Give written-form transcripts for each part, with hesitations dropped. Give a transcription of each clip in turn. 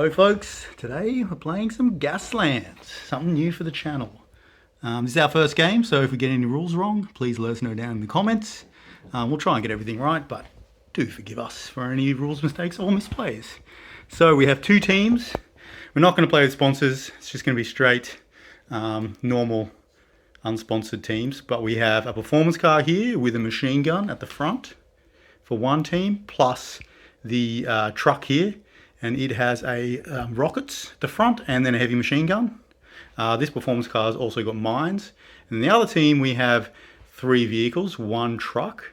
Hello folks, today we're playing some Gaslands, something new for the channel. This is our first game, so if we get any rules wrong, please let us know down in the comments. We'll try and get everything right, but do forgive us for any rules mistakes or misplays. So we have two teams. We're not going to play with sponsors, it's just going to be straight, normal, unsponsored teams. But we have a performance car here with a machine gun at the front for one team, plus the truck here. And it has a rockets at the front and then a heavy machine gun. This performance car has also got mines. And the other team, we have three vehicles, one truck.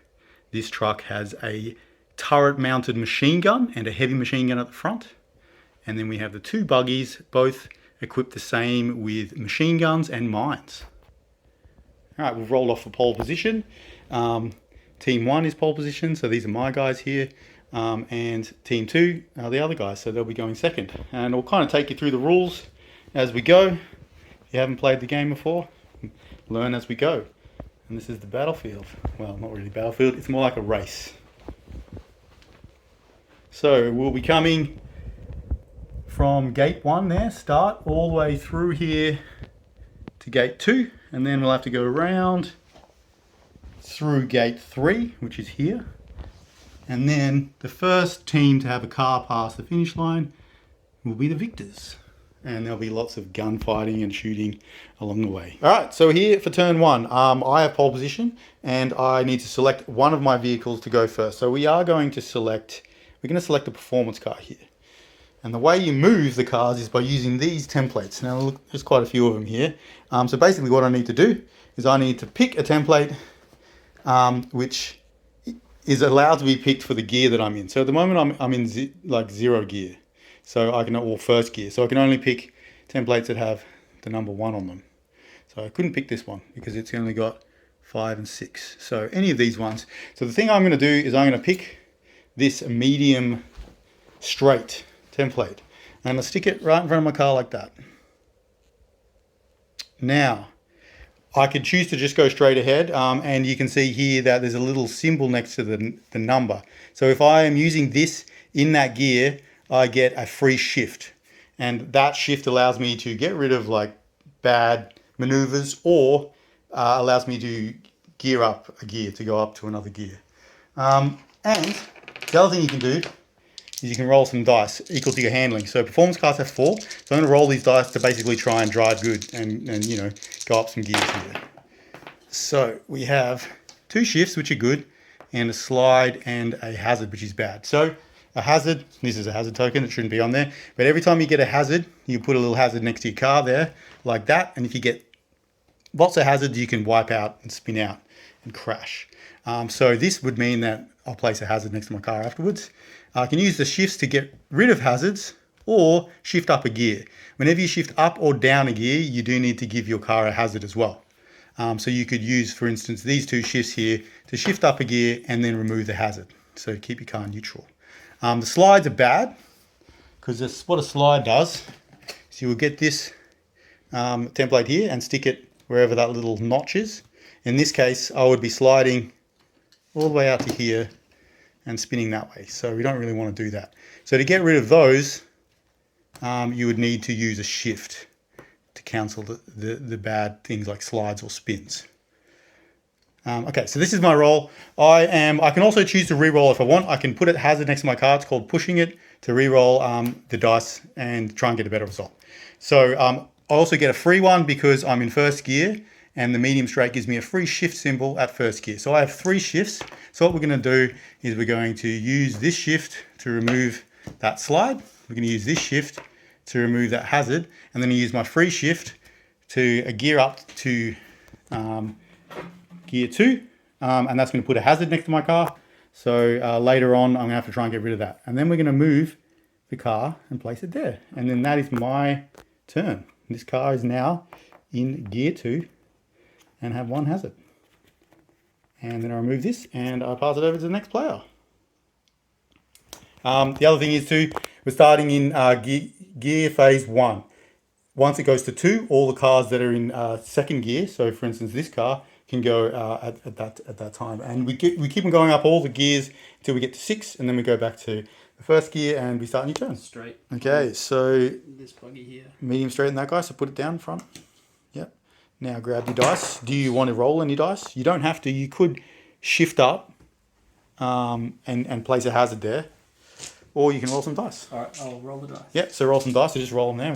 This truck has a turret mounted machine gun and a heavy machine gun at the front. And then we have the two buggies, both equipped the same with machine guns and mines. All right, we've rolled off for pole position. Team 1 is pole position, so these are my guys here. And team 2 are the other guys, so they'll be going second. And we'll kind of take you through the rules as we go. If you haven't played the game before, learn as we go. And this is the battlefield. Well, not really battlefield, it's more like a race. So we'll be coming from gate 1 there, start all the way through here to gate 2, and then we'll have to go around through gate 3, which is here. And then the first team to have a car pass the finish line will be the victors. And there'll be lots of gunfighting and shooting along the way. All right, so here for turn 1, I have pole position and I need to select one of my vehicles to go first. So we're going to select the performance car here. And the way you move the cars is by using these templates. Now look, there's quite a few of them here. So basically what I need to do is I need to pick a template which is allowed to be picked for the gear that I'm in. So at the moment I'm in zero gear, so I can, or first gear, so I can only pick templates that have the number 1 on them. So I couldn't pick this one because it's only got 5 and 6. So any of these ones. So the thing I'm going to do is I'm going to pick this medium straight template and I'm going to stick it right in front of my car like that. Now I could choose to just go straight ahead, and you can see here that there's a little symbol next to the number. So if I am using this in that gear, I get a free shift. And that shift allows me to get rid of like bad maneuvers, or allows me to gear up a gear, to go up to another gear. And the other thing you can do is you can roll some dice equal to your handling. So performance cars have 4, so I'm going to roll these dice to basically try and drive good and you know, go up some gears here. So we have 2 shifts, which are good, and a slide and a hazard, which is bad. So a hazard, this is a hazard token, it shouldn't be on there, but every time you get a hazard, you put a little hazard next to your car there, like that, and if you get lots of hazards, you can wipe out and spin out and crash. So this would mean that I'll place a hazard next to my car afterwards. I can use the shifts to get rid of hazards or shift up a gear. Whenever you shift up or down a gear, you do need to give your car a hazard as well. So you could use, for instance, these 2 shifts here to shift up a gear and then remove the hazard. So keep your car neutral. The slides are bad because that's what a slide does. So you will get this template here and stick it wherever that little notch is. In this case, I would be sliding all the way out to here and spinning that way. So we don't really want to do that. So to get rid of those, you would need to use a shift to cancel the bad things like slides or spins. Okay, so this is my roll. I can also choose to re-roll if I want. I can put a hazard next to my car. It's called pushing it, to re-roll the dice and try and get a better result. So I also get a free one because I'm in first gear, and the medium straight gives me a free shift symbol at first gear. So I have 3 shifts. So what we're going to do is we're going to use this shift to remove that slide. We're going to use this shift to remove that hazard, and then use my free shift to gear up to gear 2, and that's going to put a hazard next to my car. So later on, I'm going to have to try and get rid of that. And then we're going to move the car and place it there. And then that is my turn. This car is now in gear 2 and have 1 hazard. And then I remove this and I pass it over to the next player. The other thing is too, we're starting in gear phase 1. Once it goes to 2, all the cars that are in second gear, so for instance this car, can go at that time. And we keep on going up all the gears until we get to 6, and then we go back to the first gear and be starting your turn. Straight. Okay, so This buggy here. medium straight in that guy, so put it down in front. Yep. Now grab your dice. Do you want to roll any dice? You don't have to. You could shift up and place a hazard there. Or you can roll some dice. Alright, I'll roll the dice. Yep, so roll some dice, so just roll them there.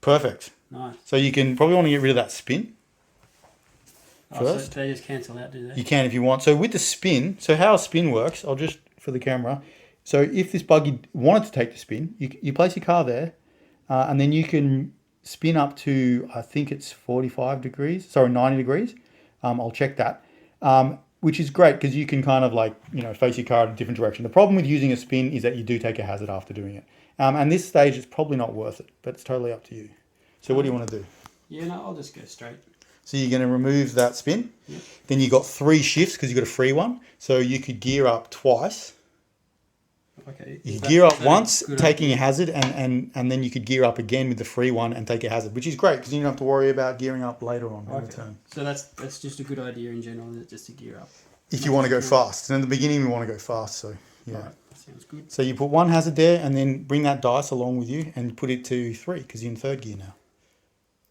Perfect. Nice. So you can probably want to get rid of that spin first. So they just cancel out, do they? You can if you want. So with the spin, so how a spin works, I'll just, for the camera. So if this buggy wanted to take the spin, you place your car there, and then you can spin up to, I think it's 90 degrees. I'll check that. Which is great because you can kind of like, face your car in a different direction. The problem with using a spin is that you do take a hazard after doing it. And this stage, it's probably not worth it, but it's totally up to you. So what do you want to do? Yeah, no, I'll just go straight. So you're going to remove that spin. Yep. Then you got 3 shifts because you got a free one. So you could gear up twice. Okay. You could gear up once, taking a hazard, and then you could gear up again with the free one and take a hazard, which is great because you don't have to worry about gearing up later on in the turn. So that's just a good idea in general, just to gear up. If you want to go fast. And in the beginning, we want to go fast, so yeah. Right. Sounds good. So you put 1 hazard there and then bring that dice along with you and put it to 3 because you're in 3rd gear now.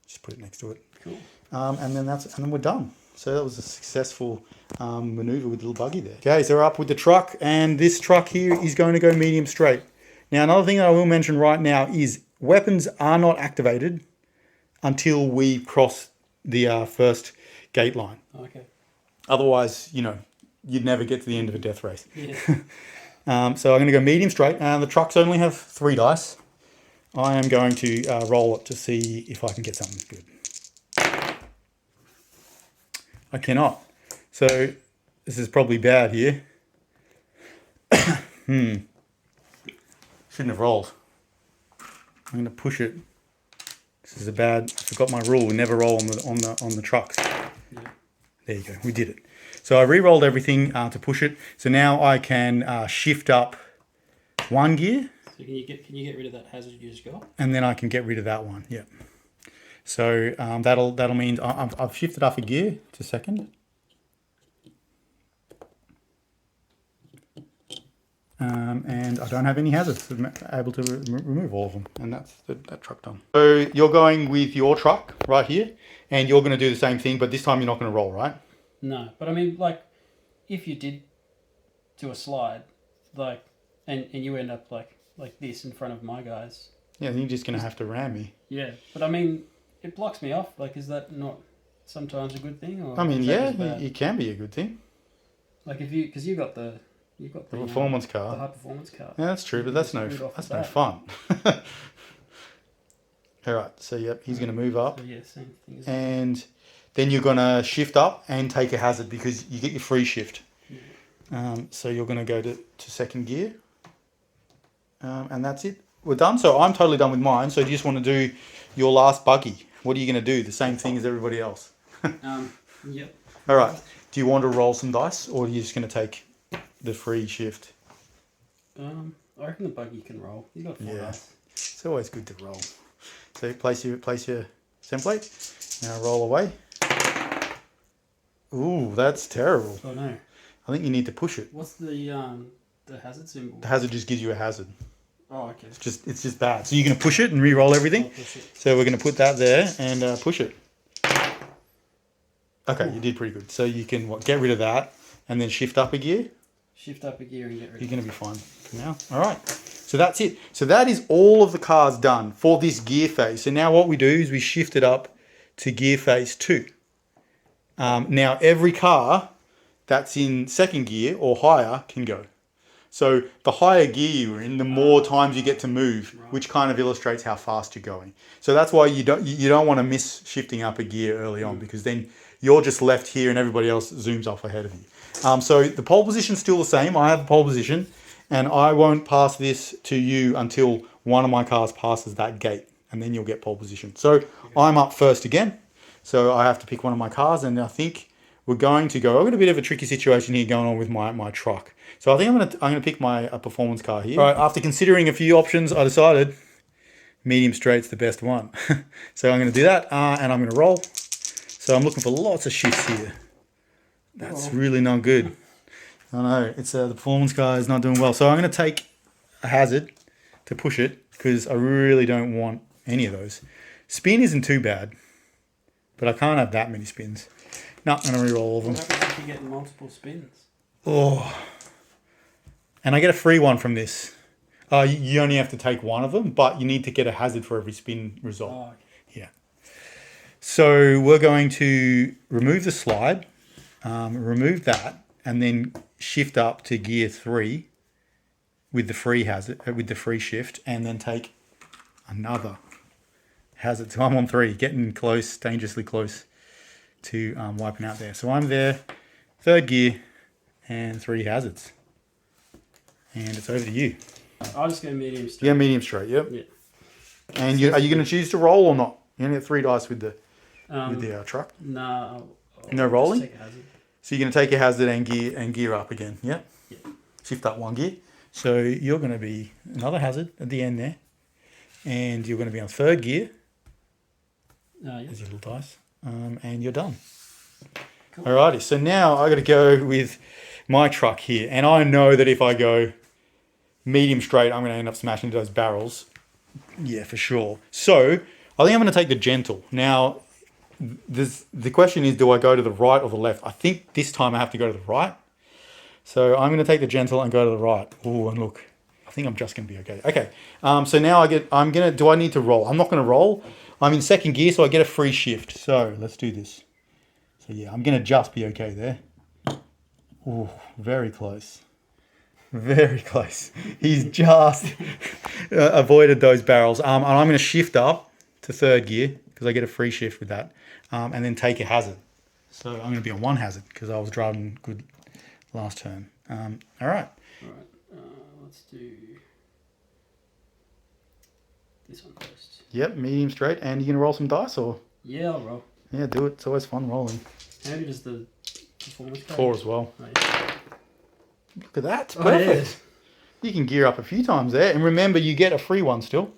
Just put it next to it. Cool. And then we're done. So that was a successful maneuver with the little buggy there. Okay, so we're up with the truck, and this truck here is going to go medium straight. Now, another thing that I will mention right now is weapons are not activated until we cross the first gate line. Okay. Otherwise, you'd never get to the end of a death race. Yeah. So I'm going to go medium straight. The trucks only have 3 dice. I am going to roll it to see if I can get something good. I cannot. So this is probably bad here. Shouldn't have rolled. I'm going to push it. This is I forgot my rule. We never roll on the trucks. Yeah. There you go. We did it. So I re-rolled everything to push it. So now I can shift up 1 gear. So can you get rid of that hazard you just got? And then I can get rid of that one. Yep. So that'll mean I've shifted up a gear to 2nd. And I don't have any hazards. I'm able to remove all of them. And that's that truck done. So you're going with your truck right here. And you're going to do the same thing, but this time you're not going to roll, right? No. But I mean, like, if you did do a slide, like, and you end up like this in front of my guys. Yeah, then you're just going to have to ram me. Yeah. But I mean, it blocks me off. Like, is that not sometimes a good thing? Or I mean, yeah, it can be a good thing. Like because you got the performance car. The high performance car. Yeah, that's true, but that's no fun. All right, so yep, he's going to move up. So, yeah, same thing. And then you're going to shift up and take a hazard because you get your free shift. Yeah. So you're going to go to 2nd gear. And that's it. We're done. So I'm totally done with mine. So you just want to do your last buggy. What are you going to do? The same thing as everybody else. Yep. All right. Do you want to roll some dice, or are you just going to take the free shift? I reckon the buggy can roll. You got 4 dice. It's always good to roll. So place your template. Now roll away. Ooh, that's terrible. Oh no. I think you need to push it. What's the hazard symbol? The hazard just gives you a hazard. Oh, okay. It's just bad. So you're going to push it and re-roll everything. So we're going to put that there and push it. Okay, you did pretty good. So you can get rid of that and then shift up a gear. Shift up a gear and get rid of it. You're going to be fine for now. All right. So that's it. So that is all of the cars done for this gear phase. So now what we do is we shift it up to gear phase 2. Now every car that's in 2nd gear or higher can go. So the higher gear you're in, the more times you get to move, which kind of illustrates how fast you're going. So that's why you don't want to miss shifting up a gear early on, because then you're just left here and everybody else zooms off ahead of you. So the pole position's still the same. I have the pole position, and I won't pass this to you until one of my cars passes that gate, and then you'll get pole position. So I'm up first again. So I have to pick one of my cars, and I think we're going to go. I've got a bit of a tricky situation here going on with my truck. So I think I'm gonna pick my performance car here. All right, after considering a few options, I decided medium straight's the best one. So I'm gonna do that, and I'm gonna roll. So I'm looking for lots of shifts here. That's really not good. I know, it's the performance car is not doing well. So I'm going to take a hazard to push it because I really don't want any of those. Spin isn't too bad, but I can't have that many spins. No, I'm going to reroll all of them. What happens if you get multiple spins? Oh. And I get a free one from this. You only have to take one of them, but you need to get a hazard for every spin result. Oh, okay. Yeah. So we're going to remove the slide, remove that, and then shift up to gear 3 with the free hazard, with the free shift, and then take another hazard. So I'm on 3, getting close, dangerously close to wiping out there. So I'm there, 3rd gear, and 3 hazards. And it's over to you. I'll just go medium straight. Yeah, medium straight, yep. Yeah. And are you going to choose to roll or not? You only have 3 dice with the truck. Nah. No rolling? Just take a hazard. So you're going to take your hazard and gear up again, yeah? Yeah. Shift up 1 gear. So you're going to be another hazard at the end there. And you're going to be on 3rd gear. Yeah. There's your little dice. And you're done. Cool. Alrighty, so now I got to go with my truck here. And I know that if I go medium straight, I'm going to end up smashing into those barrels. Yeah, for sure. So I think I'm going to take the gentle. Now, the question is, do I go to the right or the left? I think this time I have to go to the right. So I'm going to take the gentle and go to the right. Oh, and look, I think I'm just going to be okay. Okay, so now do I need to roll? I'm not going to roll. I'm in 2nd gear, so I get a free shift. So let's do this. So yeah, I'm going to just be okay there. Oh, very close. Very close. He's just avoided those barrels. And I'm going to shift up to 3rd gear because I get a free shift with that. And then take a hazard. So I'm going to be on 1 hazard because I was driving good last turn. All right. All right. Let's do this one first. Yep, medium straight. And you going to roll some dice or? Yeah, I'll roll. Yeah, do it. It's always fun rolling. How many does the performance go? 4 as well. Oh, yeah. Look at that. It's Oh, perfect. it is. You can gear up a few times there. And remember, you get a free one still.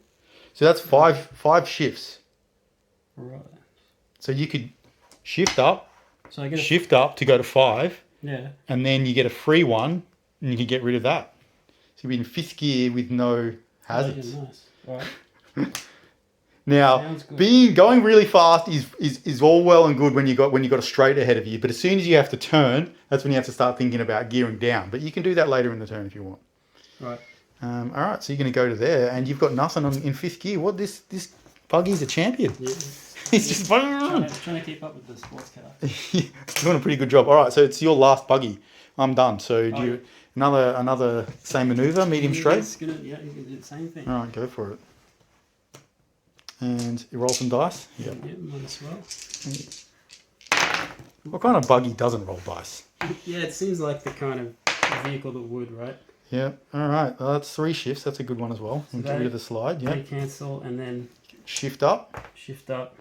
So that's five shifts. Right. So you could shift up, So I get shift up to go to 5, yeah. and then you get a free one, and you can get rid of that. So you'll be in 5th gear with no hazards. Oh, yeah, nice. All right. Now, Sounds good. going really fast is all well and good when you got a straight ahead of you, but as soon as you have to turn, that's when you have to start thinking about gearing down. But you can do that later in the turn if you want. Right. All right, so you're going to go to there, and you've got nothing in 5th gear. What this buggy's a champion. Yeah. He's just Trying to keep up with the sports car. doing a pretty good job. All right, so it's your last buggy. I'm done. So do Oh, you another same maneuver, medium straight? You can do the same thing. All right, go for it. And you roll some dice. Yeah, mine as well. What kind of buggy doesn't roll dice? Yeah, it seems like the kind of vehicle that would, right? Yeah. All right. Well, that's 3 shifts. That's a good one as well. So And get rid of the slide. Yeah. They cancel and then Shift up, shift up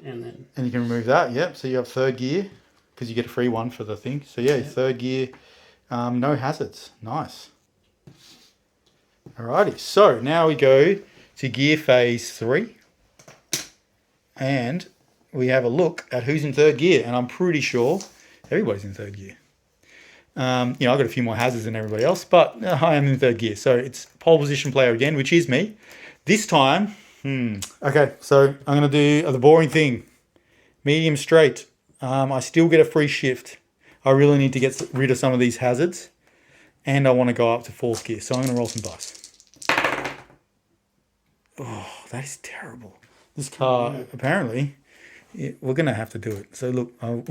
and then and you can remove that. Yep. So you have 3rd gear because you get a free one for the thing. So yeah, 3rd gear, no hazards. Nice. Alrighty. So now we go to gear phase 3, and we have a look at who's in 3rd gear, and I'm pretty sure everybody's in 3rd gear. I've got a few more hazards than everybody else, but I am in 3rd gear. So it's pole position player again, which is me. This time, okay, so I'm going to do the boring thing. Medium straight. I still get a free shift. I really need to get rid of some of these hazards, and I want to go up to 4th gear. So I'm going to roll some dice. Oh, that is terrible. This car, apparently, we're going to have to do it. So look, I'm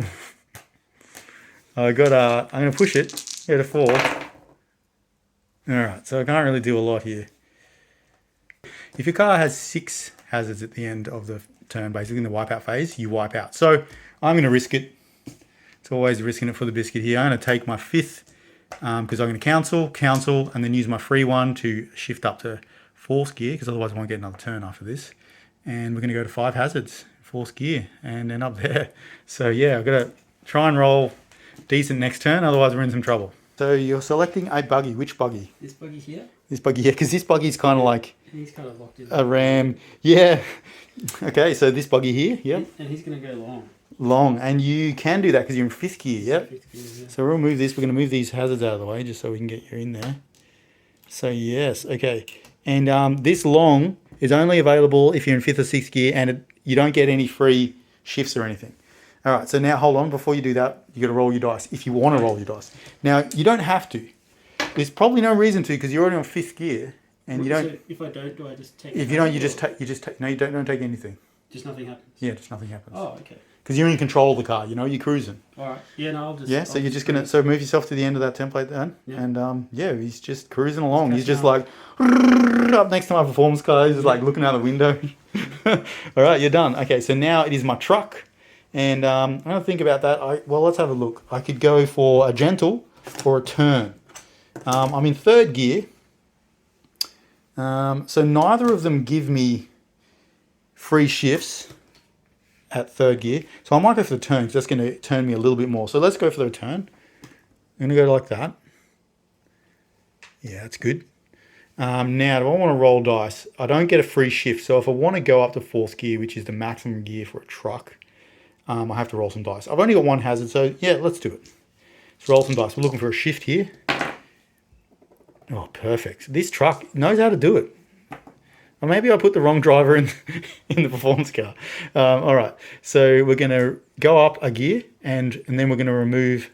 going to push it, go to 4. All right, so I can't really do a lot here. If your car has 6 hazards at the end of the turn, basically in the wipeout phase, you wipe out. So I'm going to risk it. It's always risking it for the biscuit here. I'm going to take my 5th because I'm going to cancel, and then use my free one to shift up to 4th gear, because otherwise I won't get another turn after this. And we're going to go to 5 hazards, 4th gear, and end up there. So yeah, I've got to try and roll decent next turn, otherwise we're in some trouble. So you're selecting a buggy. Which buggy? this buggy here. This buggy here, because this buggy's kind of like He's kind of locked in. a ram. Yeah. Okay, so this buggy here, yeah. And he's going to go long. long, and you can do that because you're in 5th gear. Yep. 5th gear, yeah. So we'll move this. We're going to move these hazards out of the way just so we can get you in there. So yes, okay. And this long is only available if you're in 5th or 6th gear, and you don't get any free shifts or anything. All right, so now hold on. Before you do that, you got to roll your dice if you want to roll your dice. Now, you don't have to. There's probably no reason to because you're already on 5th gear, and you don't. So if I don't, do I just take? If you don't, you just take. No, you don't take anything. Just nothing happens. Yeah, just nothing happens. Oh, okay. Because you're in control of the car. You know, you're cruising. All right. Yeah, no, I'll just. Yeah, so you're just gonna move yourself to the end of that template then, Yeah. and yeah, he's just cruising along. He's just catching like up next to my performance car. He's just like looking out the window. All right, you're done. Okay, so now it is my truck, and I'm gonna think about that. Well, let's have a look. I could go for a gentle or a turn. I'm in 3rd gear, so neither of them give me free shifts at 3rd gear. So I might go for the turn because that's going to turn me a little bit more. So let's go for the turn. I'm going to go like that. Yeah, that's good. Now, do I want to roll dice? I don't get a free shift. So if I want to go up to 4th gear, which is the maximum gear for a truck, I have to roll some dice. I've only got 1 hazard, so yeah, let's do it. Let's roll some dice. We're looking for a shift here. Oh, perfect. This truck knows how to do it. Or maybe I put the wrong driver in the performance car. All right, so we're going to go up a gear, and then we're going to remove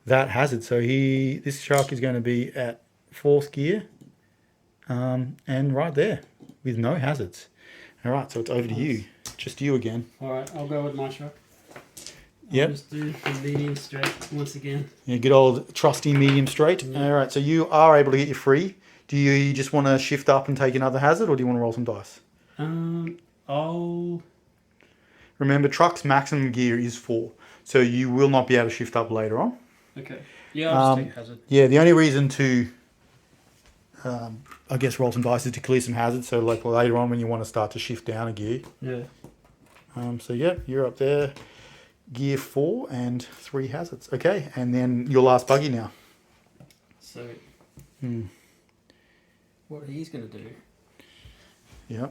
that hazard. So this truck is going to be at 4th gear, and right there with no hazards. All right, so it's over to you. Just you again. All right, I'll go with my truck. Yep. Just do the medium straight once again. Yeah, good old trusty medium straight. Yeah. All right, so you are able to get your free. Do you just want to shift up and take another hazard, or do you want to roll some dice? I'll... Remember, truck's maximum gear is 4, so you will not be able to shift up later on. Okay. Yeah, I'll just take hazard. Yeah, the only reason to, I guess, roll some dice is to clear some hazards, so like later on when you want to start to shift down a gear. Yeah. So yeah, you're up there, gear 4 and 3 hazards. Okay, and then your last buggy now. So... What he's going to do... Yeah.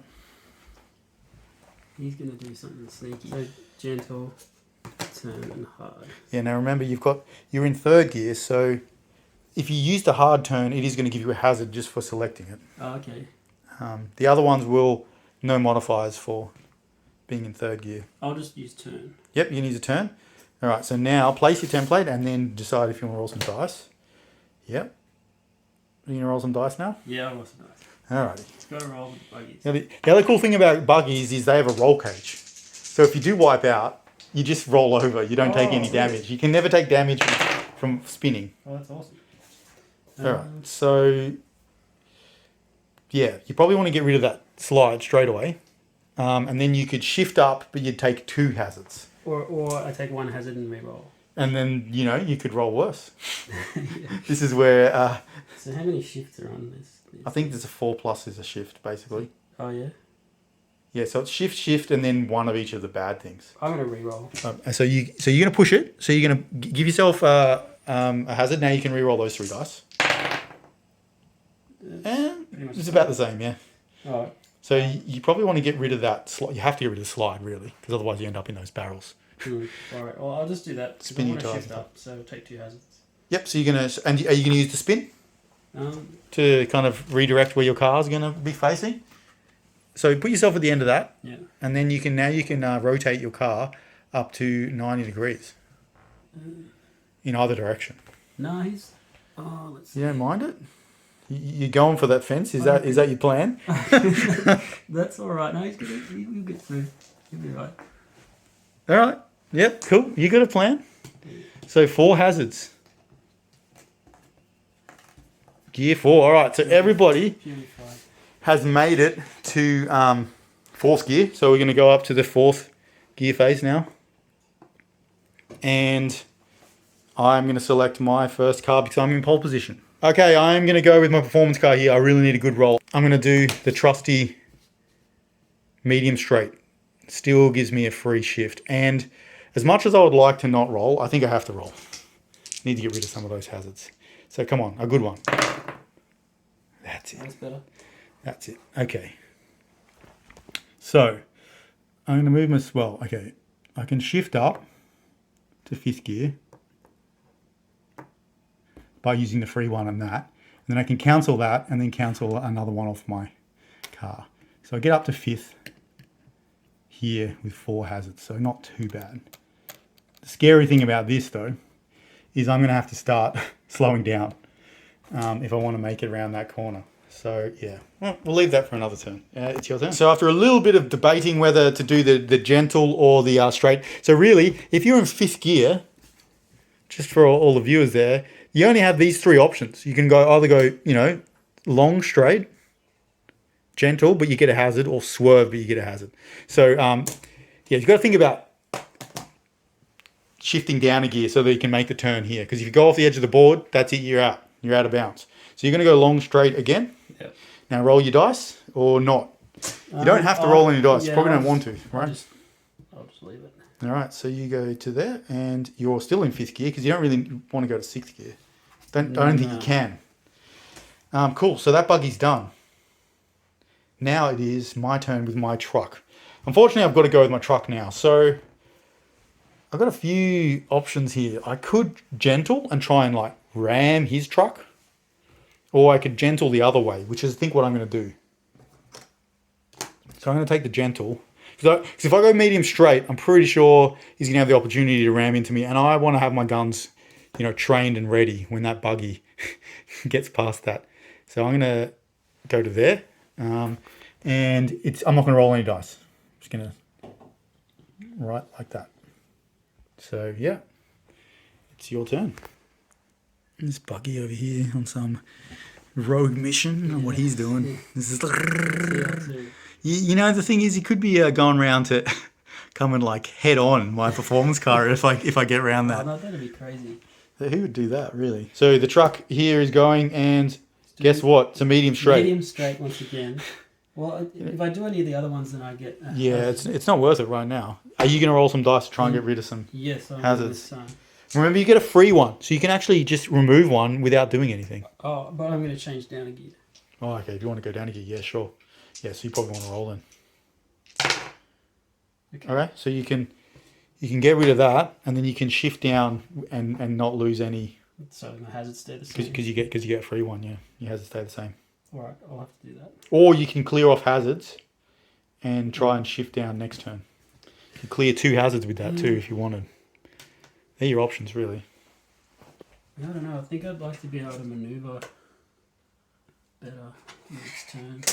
He's going to do something sneaky. So, gentle, turn, and hard. Yeah, now remember, you're in 3rd gear, so if you use the hard turn, it is going to give you a hazard just for selecting it. Oh, okay. The other ones will, no modifiers for being in 3rd gear. I'll just use turn. Yep, you can use a turn. All right, so now place your template and then decide if you want to roll some dice. Yep. Are you going to roll some dice now? Yeah, I'll roll some dice. Alrighty. It's got to roll with buggies. Now, the other cool thing about buggies is they have a roll cage. So if you do wipe out, you just roll over. You don't take any damage. You can never take damage from spinning. Oh, that's awesome. Alright, so yeah, you probably want to get rid of that slide straight away. And then you could shift up, but you'd take 2 hazards. Or I take 1 hazard and re-roll. And then, you could roll worse. Yeah. This is where... So how many shifts are on this? I think there's a 4+ is a shift, basically. Oh, yeah? Yeah, so it's shift, and then 1 of each of the bad things. I'm going to re-roll. So you're going to push it. So you're going to give yourself a hazard. Now you can re-roll those 3 dice. And it's about the same, yeah. All right. So you probably want to get rid of that slide. You have to get rid of the slide, really, because otherwise you end up in those barrels. All right. Well, I'll just do that. Spin your I want to tires. shift up, so take 2 hazards. Yep, so you're going to... And are you going to use the spin to kind of redirect where your car's going to be facing? So put yourself at the end of that. Yeah. And then you can rotate your car up to 90 degrees in either direction. No, he's... Oh, let's see. You don't mind it? You're going for that fence? Is that your plan? That's all right. No, he'll get through. He'll be right. All right. Yep, cool. You got a plan? So 4 hazards. Gear 4. All right, so everybody Purified. has made it to 4th gear. So we're going to go up to the 4th gear phase now. And I'm going to select my first car because I'm in pole position. Okay, I'm going to go with my performance car here. I really need a good roll. I'm going to do the trusty medium straight. Still gives me a free shift. And as much as I would like to not roll, I think I have to roll. Need to get rid of some of those hazards. So come on, a good one. That's it. That's better. That's it. Okay. So I'm going to move my... Well, okay. I can shift up to 5th gear by using the free one and that. And then I can cancel that and then cancel another one off my car. So I get up to 5th here with 4 hazards, so not too bad. The scary thing about this though is I'm going to have to start slowing down if I want to make it around that corner. So yeah, well, we'll leave that for another turn. It's your turn. So after a little bit of debating whether to do the gentle or the straight. So really, if you're in 5th gear, just for all the viewers there, you only have these 3 options. You can either go, you know, long straight, gentle, but you get a hazard, or swerve, but you get a hazard. So yeah, you've got to think about shifting down a gear so that you can make the turn here. Because if you go off the edge of the board, that's it, you're out. You're out of bounds. So you're going to go long straight again. Yep. Now roll your dice or not. You don't have to roll any dice. Yeah, Probably don't want to, right? I'll just leave it. All right, so you go to there, and you're still in 5th gear because you don't really want to go to 6th gear. Don't think you can. Cool. So that buggy's done. Now it is my turn with my truck. Unfortunately, I've got to go with my truck now. So I've got a few options here. I could gentle and try and like ram his truck, or I could gentle the other way, which is I think what I'm going to do. So I'm going to take the gentle. Because if I go medium straight, I'm pretty sure he's going to have the opportunity to ram into me. And I want to have my guns, you know, trained and ready when that buggy gets past that. So I'm going to go to there. And I'm not going to roll any dice. I'm just going to right like that. So yeah, it's your turn. This buggy over here on some rogue mission. I don't know what he's doing. This is you know, the thing is, he could be going round to come and like head on my performance car if I get around that. Oh, no, that'd be crazy. So who would do that, really? So the truck here is going, and guess what? It's a medium straight. Medium straight once again. Well, if I do any of the other ones, then I get... yeah, it's not worth it right now. Are you going to roll some dice to try and get rid of some hazards? This time. Remember, you get a free one, so you can actually just remove one without doing anything. Oh, but I'm going to change down a gear. Oh, okay. If you want to go down a gear, yeah, sure. Yeah, so you probably want to roll then. Okay. All right, so you can get rid of that, and then you can shift down and not lose any. So my hazards stay the same. Because you get a free one, yeah. Your hazards stay the same. All right, I'll have to do that. Or you can clear off hazards, and try and shift down next turn. You can clear 2 hazards with that too if you wanted. They're your options, really. I don't know. I think I'd like to be able to maneuver better next turn.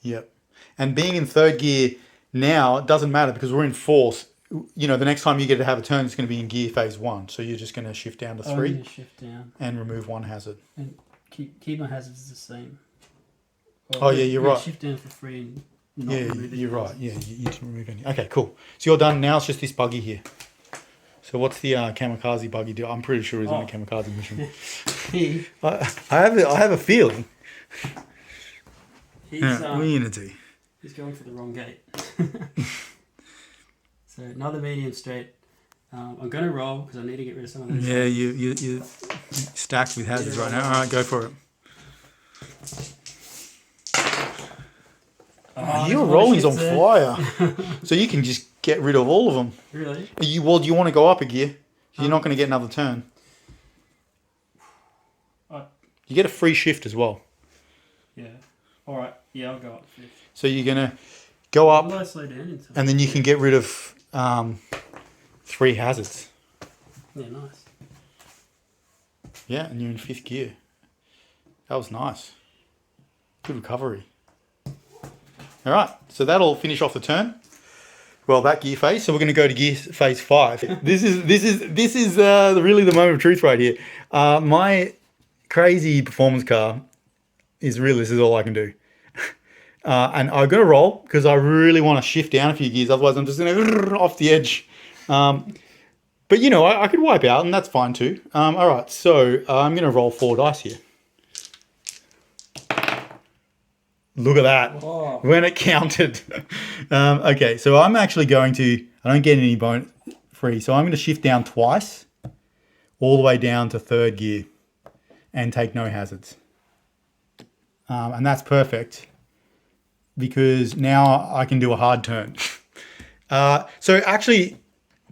Yep. And being in 3rd gear now, it doesn't matter because we're in 4th. You know, the next time you get to have a turn, it's going to be in gear phase 1. So you're just going to shift down to 3. I'm going to shift down. And remove 1 hazard. And keep my hazards the same. Or yeah, you're right. Shift down for free and not yeah, remove you're right. Yeah, you can remove any. Okay, cool. So you're done. Now it's just this buggy here. So what's the kamikaze buggy do? I'm pretty sure he's on a kamikaze mission. I have a feeling. What are you going to do? He's going for the wrong gate. So another medium straight. I'm going to roll because I need to get rid of some of those. Yeah, you're stacked with hazards right now. All right, go for it. Your rolling's on fire. So you can just get rid of all of them. Really? Do you want to go up a gear? You're not going to get another turn. You get a free shift as well. Yeah. All right. Yeah, I'll go up 5th. So you're going to go up, Will I slow down and then you can get rid of 3 hazards. Yeah, nice. Yeah, and you're in 5th gear. That was nice. Good recovery. All right, so that'll finish off the turn. Well, that gear phase. So we're going to go to gear phase 5. This is really the moment of truth right here. My crazy performance car is really, this is all I can do. And I'm going to roll because I really want to shift down a few gears. Otherwise, I'm just going to off the edge. But, you know, I could wipe out and that's fine too. All right, so I'm going to roll 4 dice here. Look at that. Whoa. When it counted. Okay, so I'm actually going to, I don't get any bonus free. So I'm going to shift down twice all the way down to 3rd gear and take no hazards. And that's perfect because now I can do a hard turn. So actually,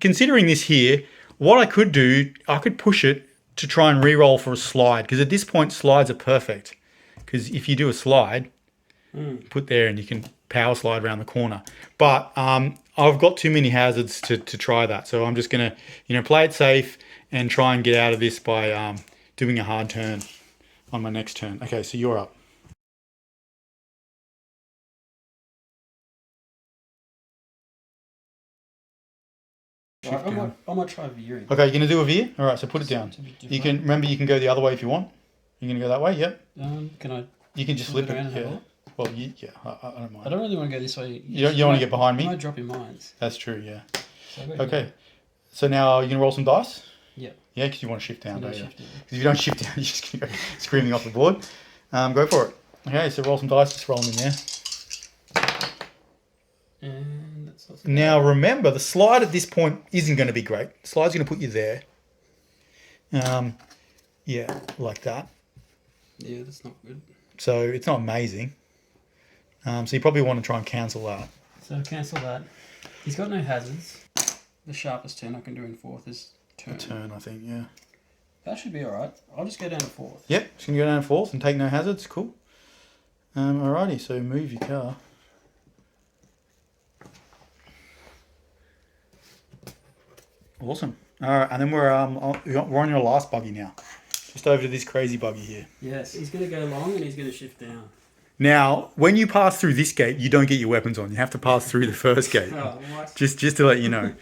considering this here, what I could do, I could push it to try and re-roll for a slide, because at this point slides are perfect. Because if you do a slide, put there and you can power slide around the corner. But I've got too many hazards to try that, so I'm just gonna play it safe and try and get out of this by doing a hard turn on my next turn. Okay, so you're up. I might try veering. Okay, you're gonna do a veer. All right, so put it down. You can go the other way if you want. You're gonna go that way. Yep. Can I? You can just flip it. around and have a Yeah. look? Well, I don't mind. I don't really want to go this way. You don't want to get behind me. You might drop your mines. That's true. Yeah. So I go Okay. here. So now you're gonna roll some dice. Yep. Yeah, because you want to shift down, I'm don't gonna you? shift it. Because if you don't shift down, you're just gonna go screaming off the board. Go for it. Okay, so roll some dice. Just roll them in there. And that's not so Now remember, the slide at this point isn't going to be great. The slide's going to put you there. Yeah, like that. Yeah, that's not good. So it's not amazing. So you probably want to try and cancel that. So cancel that. He's got no hazards. The sharpest turn I can do in fourth is turn. Turn, I think, yeah. That should be alright. I'll just go down to fourth. Yep, just going to go down fourth and take no hazards. Cool. Alrighty, so move your car. Awesome. All right, and then we're on your last buggy now. Just over to this crazy buggy here. Yes, he's going to go long and he's going to shift down. Now, when you pass through this gate, you don't get your weapons on. You have to pass through the first gate. Oh, what? Just to let you know. Alright.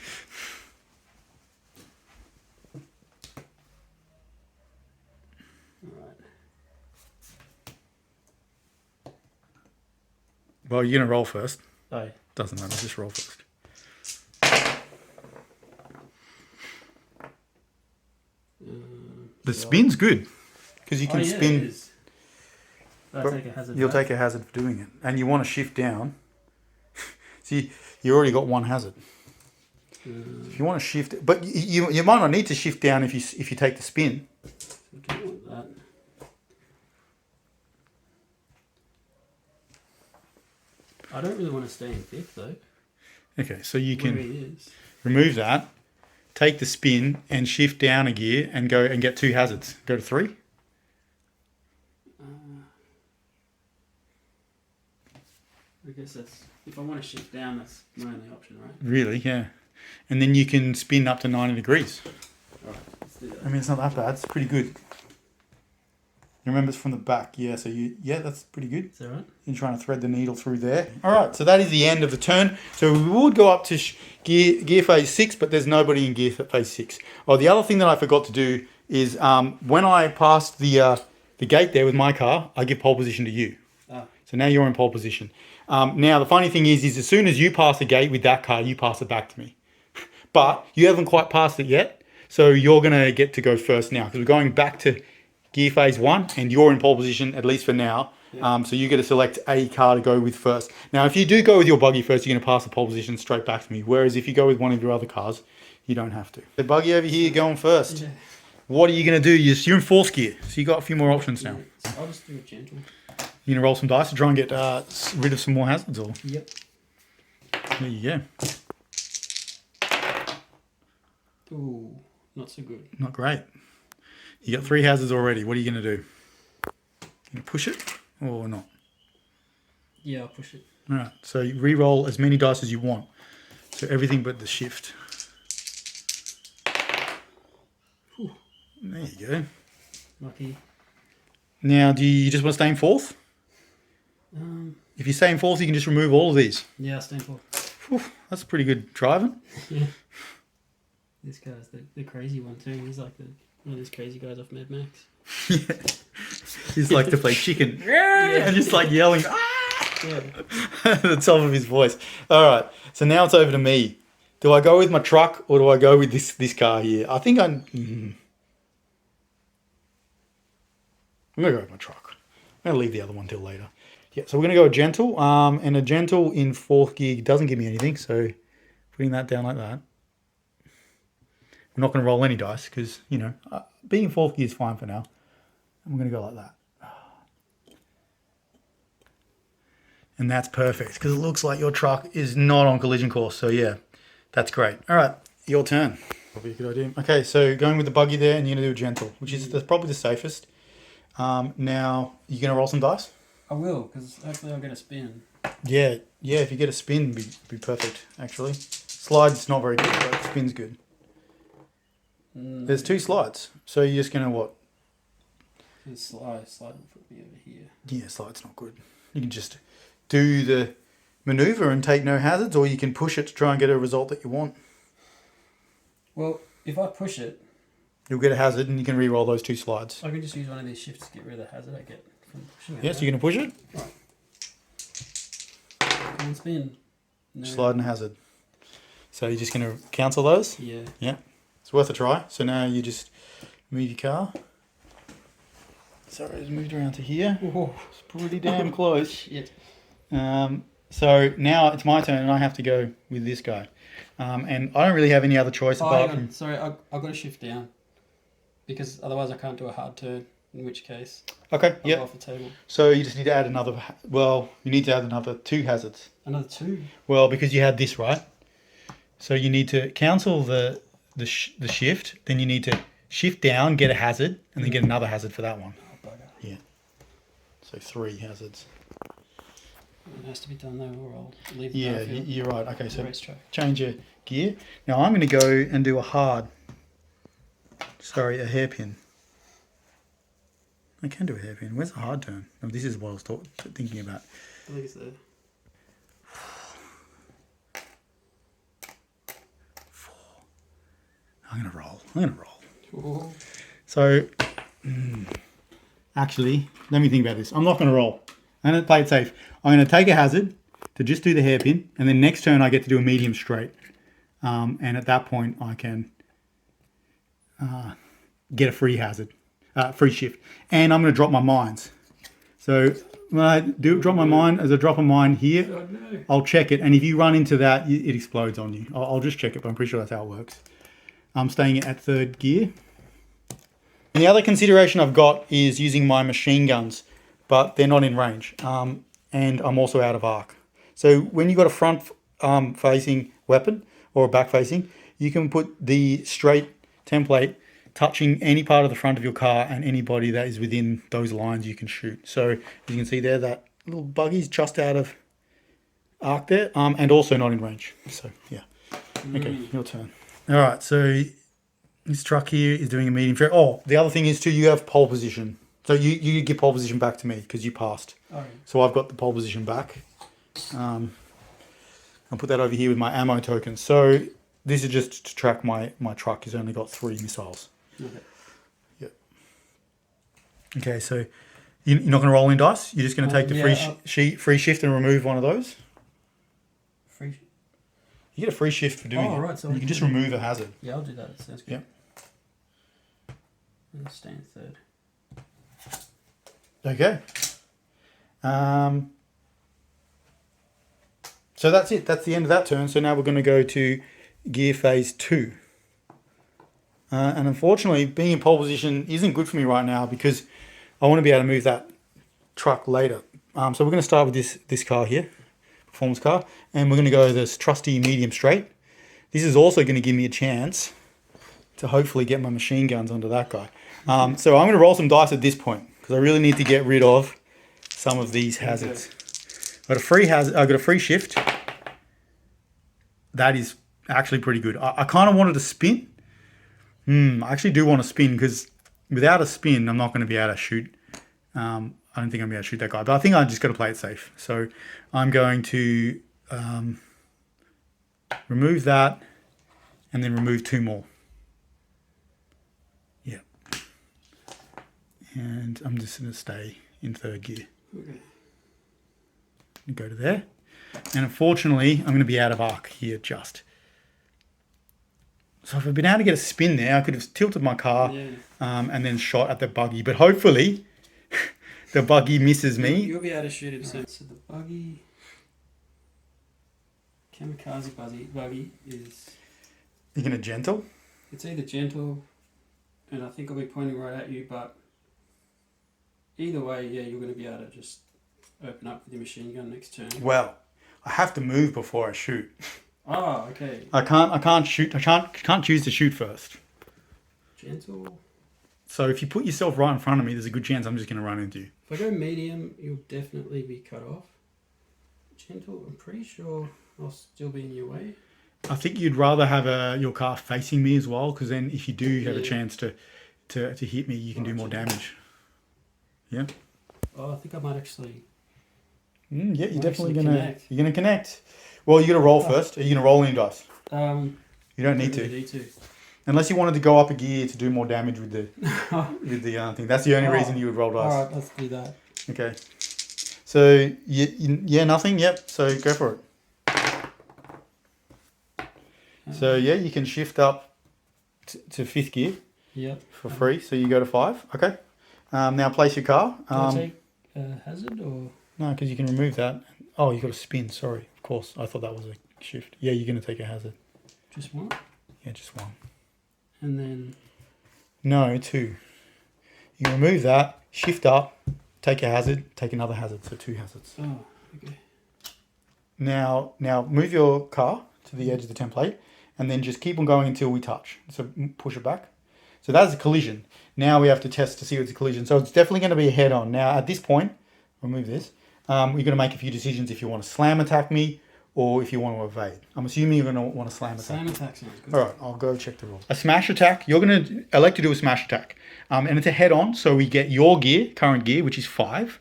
Well, you're gonna roll first. Oh. Doesn't matter. Just roll first. The spin's good because you can spin. It is. I'll take a hazard. You'll take a hazard for doing it, and you want to shift down. See, you already got one hazard. If you want to shift, but you might not need to shift down if you take the spin. I don't want that. I don't really want to stay in fifth though. Okay, so you can Where he is. remove that, take the spin, and shift down a gear and go and get two hazards. Go to 3. I guess that's if I want to shift down, that's my only option, right? Really, yeah. And then you can spin up to 90 degrees. Alright, let's do that. I mean, it's not that bad. It's pretty good. Remember, it's from the back. Yeah, so that's pretty good. Is that right? You're trying to thread the needle through there. All right, so that is the end of the turn. So we would go up to gear phase 6, but there's nobody in gear phase 6. Oh, the other thing that I forgot to do is when I passed the gate there with my car, I give pole position to you. Ah. So now you're in pole position. Now, the funny thing is as soon as you pass the gate with that car, you pass it back to me. But you haven't quite passed it yet, so you're going to get to go first now because we're going back to gear phase 1 and you're in pole position, at least for now. Yeah. So you get to select a car to go with first. Now, if you do go with your buggy first, you're going to pass the pole position straight back to me. Whereas if you go with one of your other cars, you don't have to. The buggy over here going first. Yeah. What are you going to do? You're in 4th gear, so you got a few more options now. So I'll just do a gentle. You going to roll some dice to try and get rid of some more hazards? Or? Yep. There you go. Ooh, not so good. Not great. You got 3 hazards already. What are you going to do? You going to push it or not? Yeah, I'll push it. All right. So you re-roll as many dice as you want. So everything but the shift. Whew. There you go. Lucky. Now, do you just want to stay in 4th? If you stay in 4th, you can just remove all of these. Yeah, I'll stay in 4th. Whew, that's pretty good driving. Yeah. This guy's the crazy one too. He's like one of those crazy guys off Mad Max. Yeah. He's like to play chicken. Yeah. And just like yelling Yeah. at the top of his voice. All right. So now it's over to me. Do I go with my truck or do I go with this car here? I think I'm going to go with my truck. I'm going to leave the other one till later. Yeah, so we're going to go a gentle. And a gentle in 4th gear doesn't give me anything. So putting that down like that. We're not going to roll any dice because, being in 4th gear is fine for now. I'm going to go like that. And that's perfect because it looks like your truck is not on collision course. So, yeah, that's great. All right. your turn. Probably a good idea. Okay, so going with the buggy there, and you're going to do a gentle, which is probably the safest. Now, you're going to roll some dice? I will, because hopefully I'll get a spin. Yeah, if you get a spin, be perfect, actually. Slide's not very good, but spin's good. There's 2 slides, so you're just going to what? Slide will put me over here. Yeah, slide's not good. You can just do the maneuver and take no hazards, or you can push it to try and get a result that you want. Well, if I push it, You'll get a hazard, and you can re-roll those 2 slides. I can just use one of these shifts to get rid of the hazard I get from pushing it. Yeah, so you're going to push it? Right. Come on, spin. No. Slide and hazard. So you're just going to cancel those? Yeah. Yeah. It's worth a try. So now you just move your car. Sorry, it's moved around to here. Oh, it's pretty damn close. Shit. So now it's my turn, and I have to go with this guy. And I don't really have any other choice apart from... Sorry, I've got to shift down. Because otherwise I can't do a hard turn, in which case Okay, I'll yeah. go off the table. So you just need to add another... Well, you need to add another 2 hazards. Another 2? Well, because you had this, right? So you need to cancel the shift, then you need to shift down, get a hazard, and then get another hazard for that one. Oh, bugger. Yeah. So 3 hazards. It has to be done though, or I'll leave the Yeah, battlefield. you're right. Okay, The so racetrack. change your gear. Now I'm going to go and do a hairpin. I can do a hairpin. Where's the hard turn? Oh, this is what I was thinking about. I think it's there. 4. I'm going to roll. Oh. So, actually, let me think about this. I'm not going to roll. I'm going to play it safe. I'm going to take a hazard to just do the hairpin, and then next turn I get to do a medium straight. And at that point I can get a free hazard, free shift. And I'm going to drop my mines. So when I drop my mine, as I drop a mine here, Oh, no. I'll check it. And if you run into that, it explodes on you. I'll just check it, but I'm pretty sure that's how it works. I'm staying at 3rd gear. And the other consideration I've got is using my machine guns, but they're not in range. And I'm also out of arc. So when you've got a front facing weapon or a back facing, you can put the straight template touching any part of the front of your car, and anybody that is within those lines you can shoot. So as you can see there, that little buggy's just out of arc there, and also not in range. So yeah. Okay, your turn. All right, so this truck here is doing a medium straight. Oh, the other thing is too, you have pole position. So you give pole position back to me because you passed. Oh, So I've got the pole position back. I'll put that over here with my ammo token. So this is just to track my truck has only got 3 missiles. okay. Yep. Okay, so you're not going to roll in dice? You're just going to take the yeah, free shift and remove one of those? Free. You get a free shift for doing it. Right. So You can just remove a hazard. Yeah, I'll do that. It sounds good. Yep. I'll stay in 3rd. Okay. So that's it. That's the end of that turn. So now we're going to go to gear phase 2. And unfortunately, being in pole position isn't good for me right now because I want to be able to move that truck later. So we're going to start with this car here, performance car, and we're going to go this trusty medium straight. This is also going to give me a chance to hopefully get my machine guns onto that guy. So I'm going to roll some dice at this point because I really need to get rid of some of these hazards. I got a free hazard. I got a free shift. That is actually pretty good. I kind of wanted to spin. I actually do want to spin because without a spin, I'm not going to be able to shoot. I don't think I'm going to be able to shoot that guy, but I think I just got to play it safe. So I'm going to remove that and then remove 2 more. Yeah. And I'm just going to stay in 3rd gear. Okay. Go to there. And unfortunately, I'm going to be out of arc here just. So if I'd been able to get a spin there, I could have tilted my car and then shot at the buggy. But hopefully, the buggy misses me. You'll be able to shoot him soon. So the buggy... Kamikaze buggy is... You're going to gentle? It's either gentle, and I think I'll be pointing right at you, but either way, yeah, you're going to be able to just open up with your machine gun next turn. Well, I have to move before I shoot. Ah, okay. I can't shoot. I can't choose to shoot first. Gentle. So if you put yourself right in front of me, there's a good chance I'm just going to run into you. If I go medium, you'll definitely be cut off. Gentle, I'm pretty sure I'll still be in your way. I think you'd rather have your car facing me as well, because then if you do have a chance to hit me, you can do more damage. Yeah. Oh, I think I might actually. Yeah, you're definitely connect. you're gonna connect. Well, you're gonna roll first. Are you gonna roll any dice? You You don't need really to. need to. Unless you wanted to go up a gear to do more damage with the thing. That's the only reason you would roll dice. Alright, let's do that. Okay. So yeah, nothing. Yep. So go for it. So yeah, you can shift up to 5th gear. Yep. For free. So you go to 5. Okay. Now place your car. Do I take hazard or? No, because you can remove that. Oh, you got to spin. Sorry. Of course. I thought that was a shift. Yeah, you're going to take a hazard. Just one? Yeah, just 1. And then... No, 2. You can remove that, shift up, take a hazard, take another hazard. So 2 hazards. Oh, okay. Now move your car to the edge of the template and then just keep on going until we touch. So push it back. So that's a collision. Now we have to test to see if it's a collision. So it's definitely going to be a head-on. Now at this point, remove this. You're going to make a few decisions if you want to slam attack me or if you want to evade. I'm assuming you're going to want to slam attack. Slam attack sounds good. All right, I'll go check the rules. A smash attack, you're going to elect to do a smash attack. And it's a head-on, so we get your gear, current gear, which is 5,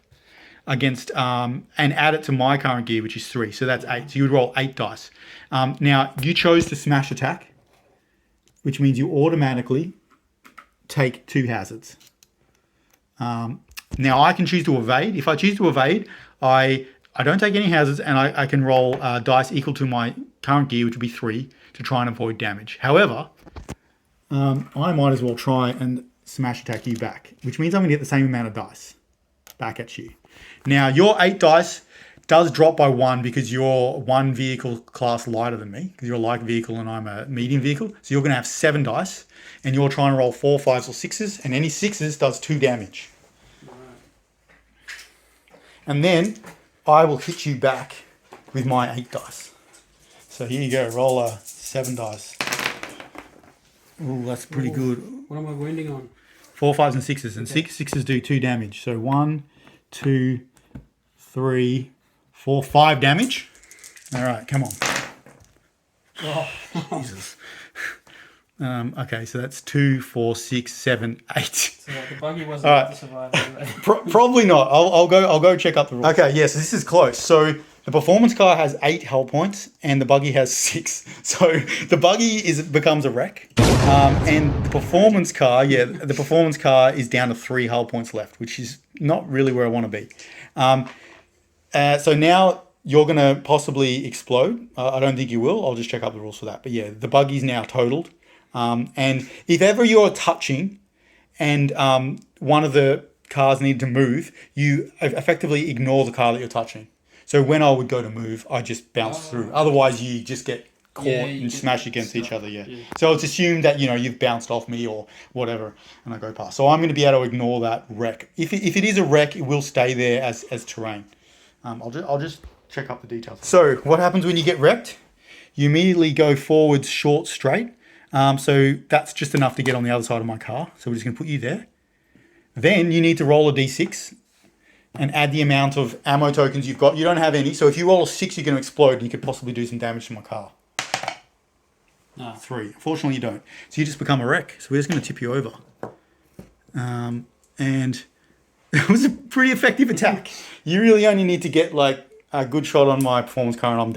against, and add it to my current gear, which is 3. So that's 8. So you would roll 8 dice. Now, you chose to smash attack, which means you automatically take 2 hazards. Now I can choose to evade. If I choose to evade, I don't take any hazards and I can roll dice equal to my current gear, which would be 3, to try and avoid damage. However, I might as well try and smash attack you back, which means I'm going to get the same amount of dice back at you. Now your 8 dice does drop by 1 because you're 1 vehicle class lighter than me, because you're a light vehicle and I'm a medium vehicle. So you're going to have 7 dice and you're trying to roll 4, 5s or 6s, and any 6s does 2 damage. And then I will hit you back with my 8 dice. So here you go, roll a 7 dice. Ooh, that's pretty good. What am I wounding on? 4, 5s and 6s, and 6s do 2 damage. So 1, 2, 3, 4, 5 damage. All right, come on. Oh. Jesus. Okay, so that's 2, 4, 6, 7, 8. So the buggy wasn't able to survive anyway. Probably not. I'll go check up the rules. Okay, yes, this is close. So the performance car has 8 hull points and the buggy has 6. So the buggy becomes a wreck. And the performance car, is down to 3 hull points left, which is not really where I want to be. So now you're going to possibly explode. I don't think you will. I'll just check up the rules for that. But yeah, the buggy's now totaled. And if ever you're touching and one of the cars need to move, you effectively ignore the car that you're touching. So when I would go to move, I just bounce through. Otherwise, you just get caught and smash against each other. Yeah. So it's assumed that you've bounced off me or whatever, and I go past. So I'm going to be able to ignore that wreck. If it is a wreck, it will stay there as terrain. I'll just check up the details. So what happens when you get wrecked? You immediately go forwards short straight. So that's just enough to get on the other side of my car. So we're just going to put you there. Then you need to roll a d6 and add the amount of ammo tokens you've got. You don't have any. So if you roll a 6, you're going to explode and you could possibly do some damage to my car. No. 3. Unfortunately, you don't. So you just become a wreck. So we're just going to tip you over. And it was a pretty effective attack. You really only need to get like a good shot on my performance car and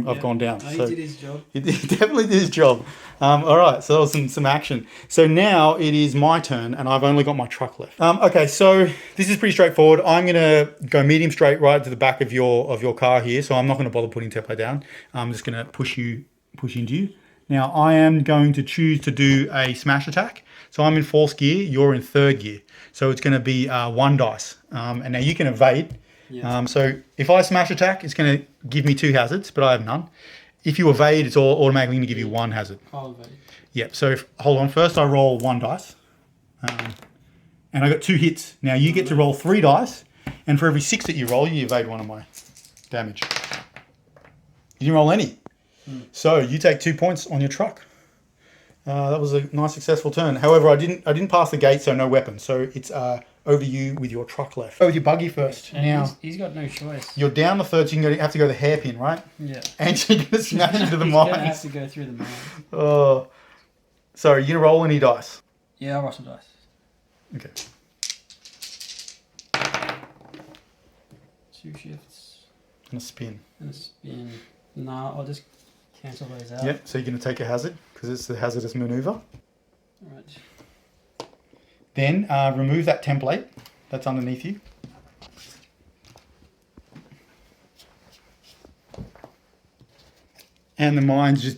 I've gone down. No, he did his job. He definitely did his job. All right, so that was some action. So now it is my turn and I've only got my truck left. Okay, so this is pretty straightforward. I'm going to go medium straight right to the back of your car here. So I'm not going to bother putting template down. I'm just going to push into you. Now I am going to choose to do a smash attack. So I'm in 4th gear, you're in 3rd gear. So it's going to be 1 dice. And now you can evade. Yeah. So if I smash attack, it's going to give me 2 hazards, but I have none. If you evade, it's all automatically going to give you 1 hazard. I'll evade. Yep. So hold on. First, I roll 1 dice, and I got 2 hits. Now you get to roll 3 dice, and for every 6 that you roll, you evade 1 of my damage. You didn't roll any. So you take 2 points on your truck. That was a nice successful turn. However, I didn't pass the gate, so no weapon. So it's over you with your truck left. Go with your buggy first. And Now he's got no choice. you're down the third, so you have to go the hairpin, right? Yeah. And you're gonna smash into the He's gonna have mines. to go through the mine. Oh, so you gonna roll any dice? Yeah, I'll roll some dice. Okay. 2 shifts And a spin. and a spin. Nah, I'll just cancel those out. Yep. So you're gonna take a hazard because it's the hazardous maneuver. Alright. Then remove that template that's underneath you. And the mines just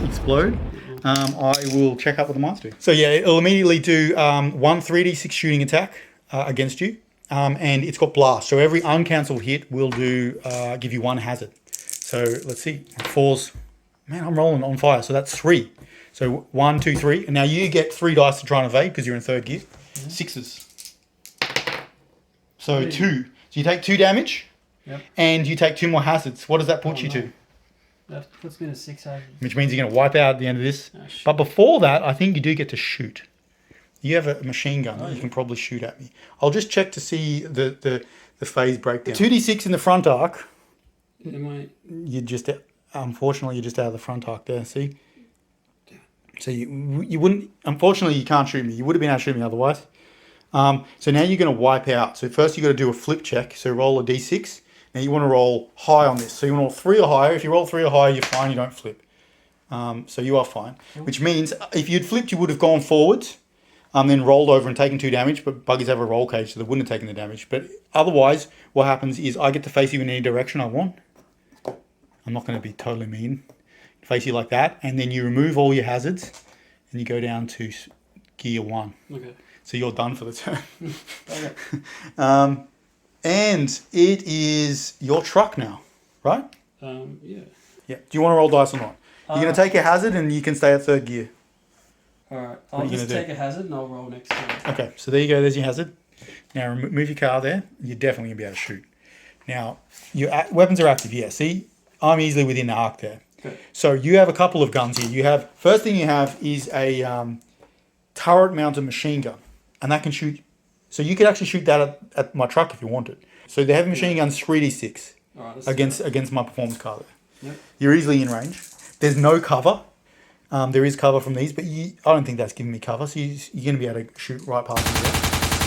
explode. I will check out what the mines do. So yeah, it'll immediately do one 3d6 shooting attack against you. And it's got blast. So every uncancelled hit will do give you 1 hazard. So let's see. 4s. Man, I'm rolling on fire. So that's 3. So 1, 2, 3. And now you get 3 dice to try and evade because you're in third gear. 6s. So 2. So you take 2 damage. Yep. And you take 2 more hazards. What does that put you to? That puts me to 6 hazards. Which means you're going to wipe out at the end of this. Oh, shit. But before that, I think you do get to shoot. You have a machine gun that you can probably shoot at me. I'll just check to see the phase breakdown. 2d6 in the front arc. Am I... You just, unfortunately, you're just out of the front arc there. See? So you wouldn't, unfortunately, you can't shoot me. You would have been able to shoot me otherwise. So now you're going to wipe out. So first you've got to do a flip check. So roll a d6. Now you want to roll high on this. So you want to roll 3 or higher. If you roll 3 or higher, you're fine. You don't flip. So you are fine. Which means if you'd flipped, you would have gone forwards. Then rolled over and taken 2 damage, but buggies have a roll cage, so they wouldn't have taken the damage. But otherwise, what happens is I get to face you in any direction I want. I'm not going to be totally mean. Face you like that, and then you remove all your hazards, and you go down to gear 1. Okay. So you're done for the turn. Okay. And it is your truck now, right? Yeah. Yeah. Do you want to roll dice or not? You're going to take a hazard, and you can stay at third gear. Alright, What are I'll you just gonna do? take a hazard and I'll roll next time. Okay, so there you go. There's your hazard. Now move your car there. You're definitely gonna be able to shoot. Now your weapons are active. Yeah. See, I'm easily within the arc there. Okay. So you have a couple of guns here. You have first thing you have is a turret-mounted machine gun, and that can shoot. So you could actually shoot that at my truck if you wanted. So the heavy machine gun's 3d6 Alright, against my performance car there. Yep. You're easily in range. There's no cover. There is cover from these, but I don't think that's giving me cover. So you're going to be able to shoot right past me there.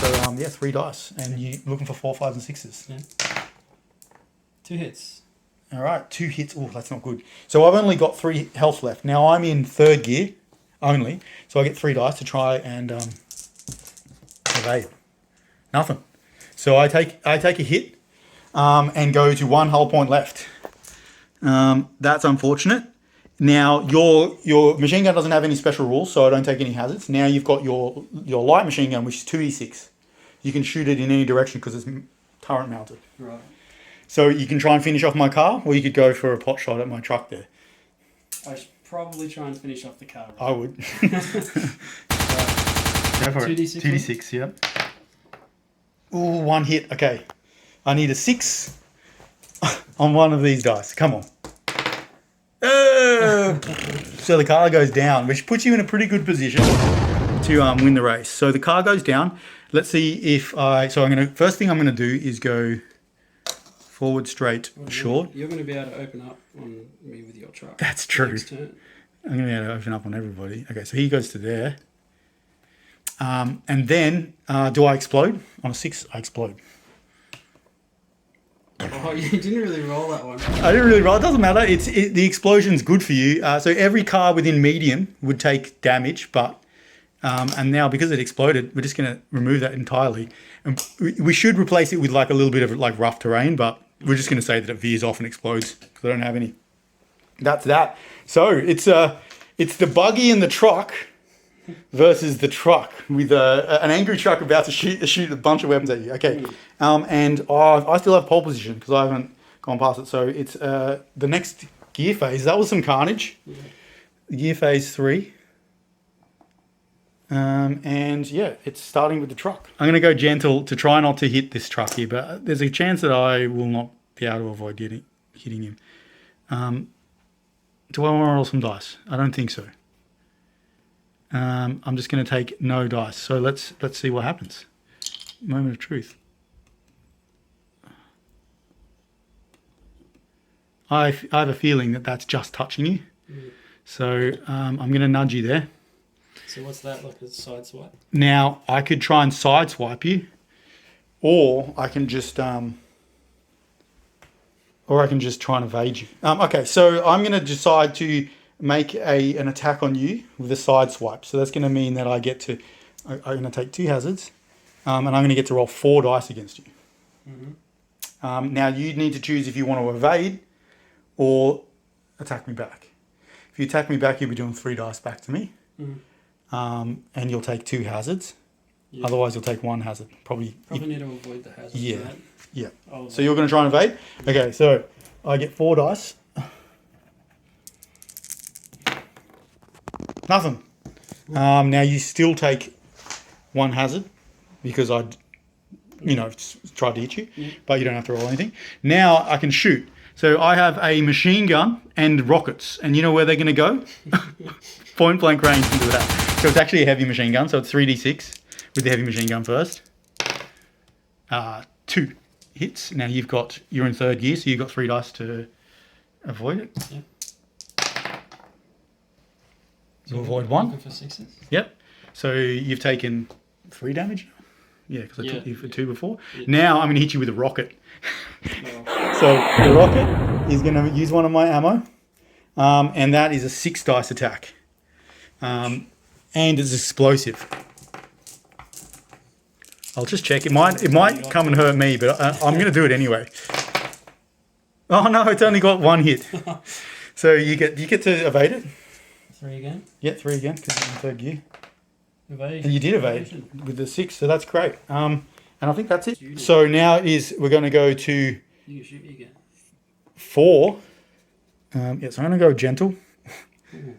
So yeah, 3 dice, and you're looking for 4, 5s, and 6s. Yeah. 2 hits. All right, 2 hits. Oh, that's not good. So I've only got 3 health left. Now I'm in third gear only, so I get 3 dice to try and evade. Nothing. So I take a hit and go to 1 hull point left. That's unfortunate. Now your machine gun doesn't have any special rules, so I don't take any hazards. Now you've got your light machine gun, which is 2d6. You can shoot it in any direction because it's turret mounted. Right. So you can try and finish off my car, or you could go for a pot shot at my truck there. I should probably try and finish off the car. Right? I would. Go for it. 2d6. 2d6, yep. Ooh, 1 hit. Okay. I need a 6 on one of these dice. Come on. So the car goes down, which puts you in a pretty good position to win the race. So the car goes down. Let's see if first thing I'm gonna do is go forward, straight, short. You're going to be able to open up on me with your truck. That's true. Next turn. I'm gonna be able to open up on everybody. Okay, so he goes to there. And then do I explode? On a 6, I explode. Oh, you didn't really roll that one. I didn't really roll. It doesn't matter. The explosion's good for you. So every car within medium would take damage, but and now because it exploded, we're just going to remove that entirely. And we should replace it with like a little bit of like rough terrain, but we're just going to say that it veers off and explodes because I don't have any. That's that. So it's the buggy and the truck versus the truck with an angry truck about to shoot a bunch of weapons at you. Okay, and I still have pole position because I haven't gone past it. So it's the next gear phase. That was some carnage. Yeah. Gear phase 3. And yeah, it's starting with the truck. I'm going to go gentle to try not to hit this truck here, but there's a chance that I will not be able to avoid hitting him. Do I want to roll some dice? I don't think so. I'm just going to take no dice. So let's see what happens. Moment of truth. I have a feeling that that's just touching you. So I'm going to nudge you there. So what's that, like a side swipe? Now, I could try and side swipe you, or I can just try and evade you. Okay, so I'm going to decide to make an attack on you with a side swipe. So that's going to mean that I'm going to take 2 hazards, and I'm going to get to roll 4 dice against you. Now, you need to choose if you want to evade or attack me back. If you attack me back, you'll be doing 3 dice back to me. And you'll take 2 hazards. Yeah. Otherwise, you'll take 1 hazard. Probably need to avoid the hazard. Yeah. Right? Yeah. So you're going to try and evade? Okay, so I get 4 dice. Nothing. Now you still take 1 hazard because I tried to hit you, but you don't have to roll anything. Now I can shoot. So I have a machine gun and rockets, and you know where they're going to go? Point blank range into that. So it's actually a heavy machine gun, so it's 3d6 with the heavy machine gun first. 2 hits. Now you're in 3rd gear, so you've got 3 dice to avoid it. Yep. You avoid 1. Looking for 6s? Yep. So you've taken 3 damage. Yeah, because I took you for 2 before. Yeah. Now I'm going to hit you with a rocket. So the rocket is going to use one of my ammo, and that is a 6 dice attack, and it's explosive. I'll just check. It might come and hurt me, but I'm going to do it anyway. Oh no, it's only got 1 hit. So you get to evade it. 3 again. Yeah, 3 again because it's in 3rd gear. Evade. And you did evade with the 6, so that's great. And I think that's it. So now we're going to go to You can shoot me again. 4. So I'm going to go gentle. Ooh.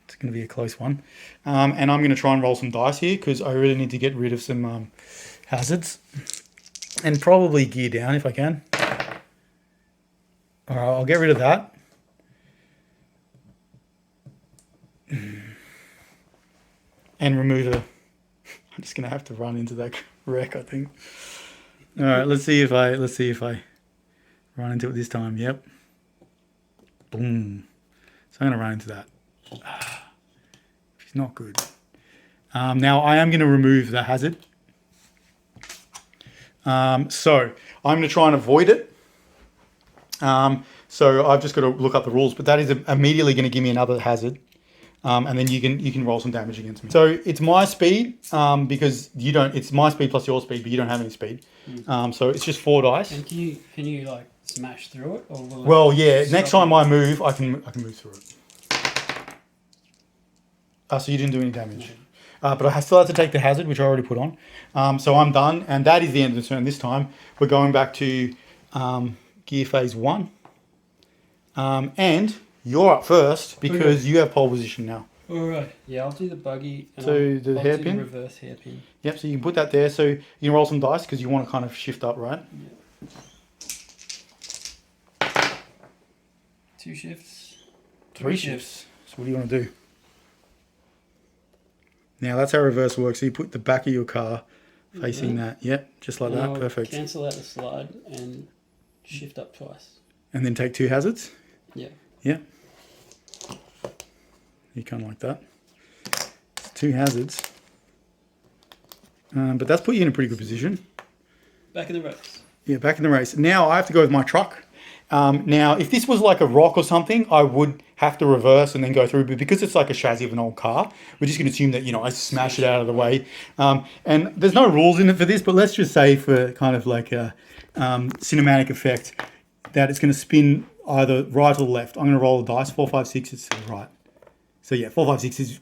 It's going to be a close one. And I'm going to try and roll some dice here because I really need to get rid of some hazards. And probably gear down if I can. All right, I'll get rid of that. And remove I'm just going to have to run into that wreck, I think. All right, let's see if I run into it this time. Yep. Boom. So I'm going to run into that. It's not good. Now I am going to remove the hazard. So I'm going to try and avoid it. So I've just got to look up the rules, but that is immediately going to give me another hazard. And then you can roll some damage against me. So it's my speed because you don't. It's my speed plus your speed, but you don't have any speed. So it's just 4 dice. And can you like smash through it, or will Well, yeah. Next time I move, I can move through it. So you didn't do any damage, but I still have to take the hazard, which I already put on. So I'm done, and that is the end of the turn. This time we're going back to gear phase 1, and you're up first because you have pole position now. All right. Yeah, I'll do the buggy. And So I'll the do hairpin? the reverse hairpin. Yep, so you can put that there. So you can roll some dice because you want to kind of shift up, right? Yeah. 2 shifts. 3 shifts. So what do you want to do? Now that's how reverse works. So you put the back of your car facing that. Yep, just like And that. I'll Perfect. cancel out the slide and shift up twice. And then take 2 hazards. Yeah. Yep. You kind of like that. 2 hazards. But that's put you in a pretty good position. Back in the race. Yeah, back in the race. Now I have to go with my truck. Now, if this was like a rock or something, I would have to reverse and then go through. But because it's like a chassis of an old car, we're just going to assume that, I smash it out of the way. And there's no rules in it for this, but let's just say for kind of like a cinematic effect that it's going to spin either right or left. I'm going to roll the dice. 4, 5, 6, it's to the right. So yeah, 4, 5, 6 is,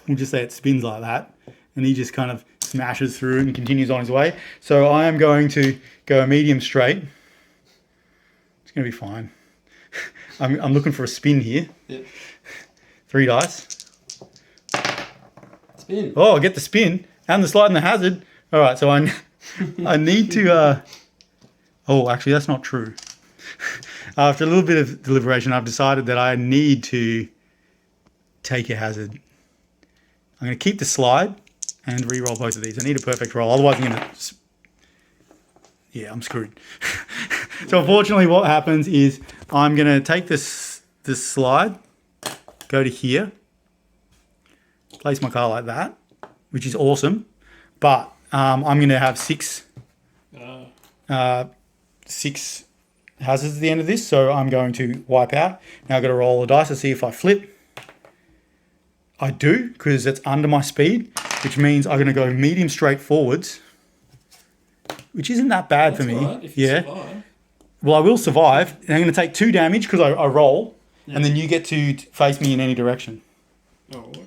we'll just say it spins like that. And he just kind of smashes through and continues on his way. So I am going to go a medium straight. It's going to be fine. I'm looking for a spin here. Yep. 3 dice. Spin. Oh, I get the spin and the slide and the hazard. All right, so I need to... oh, actually, that's not true. After a little bit of deliberation, I've decided that I need to take a hazard. I'm going to keep the slide and re-roll both of these. I need a perfect roll, otherwise I'm going to... Yeah, I'm screwed. So unfortunately what happens is I'm going to take this slide, go to here, place my card like that, which is awesome, but I'm going to have six hazards at the end of this, so I'm going to wipe out. Now I've got to roll the dice to see if I flip. I do, because it's under my speed, which means I'm going to go medium straight forwards, which isn't that bad for me. Right, if you survive. Well, I will survive, and I'm going to take 2 damage because I roll, and then you get to face me in any direction. Oh, what?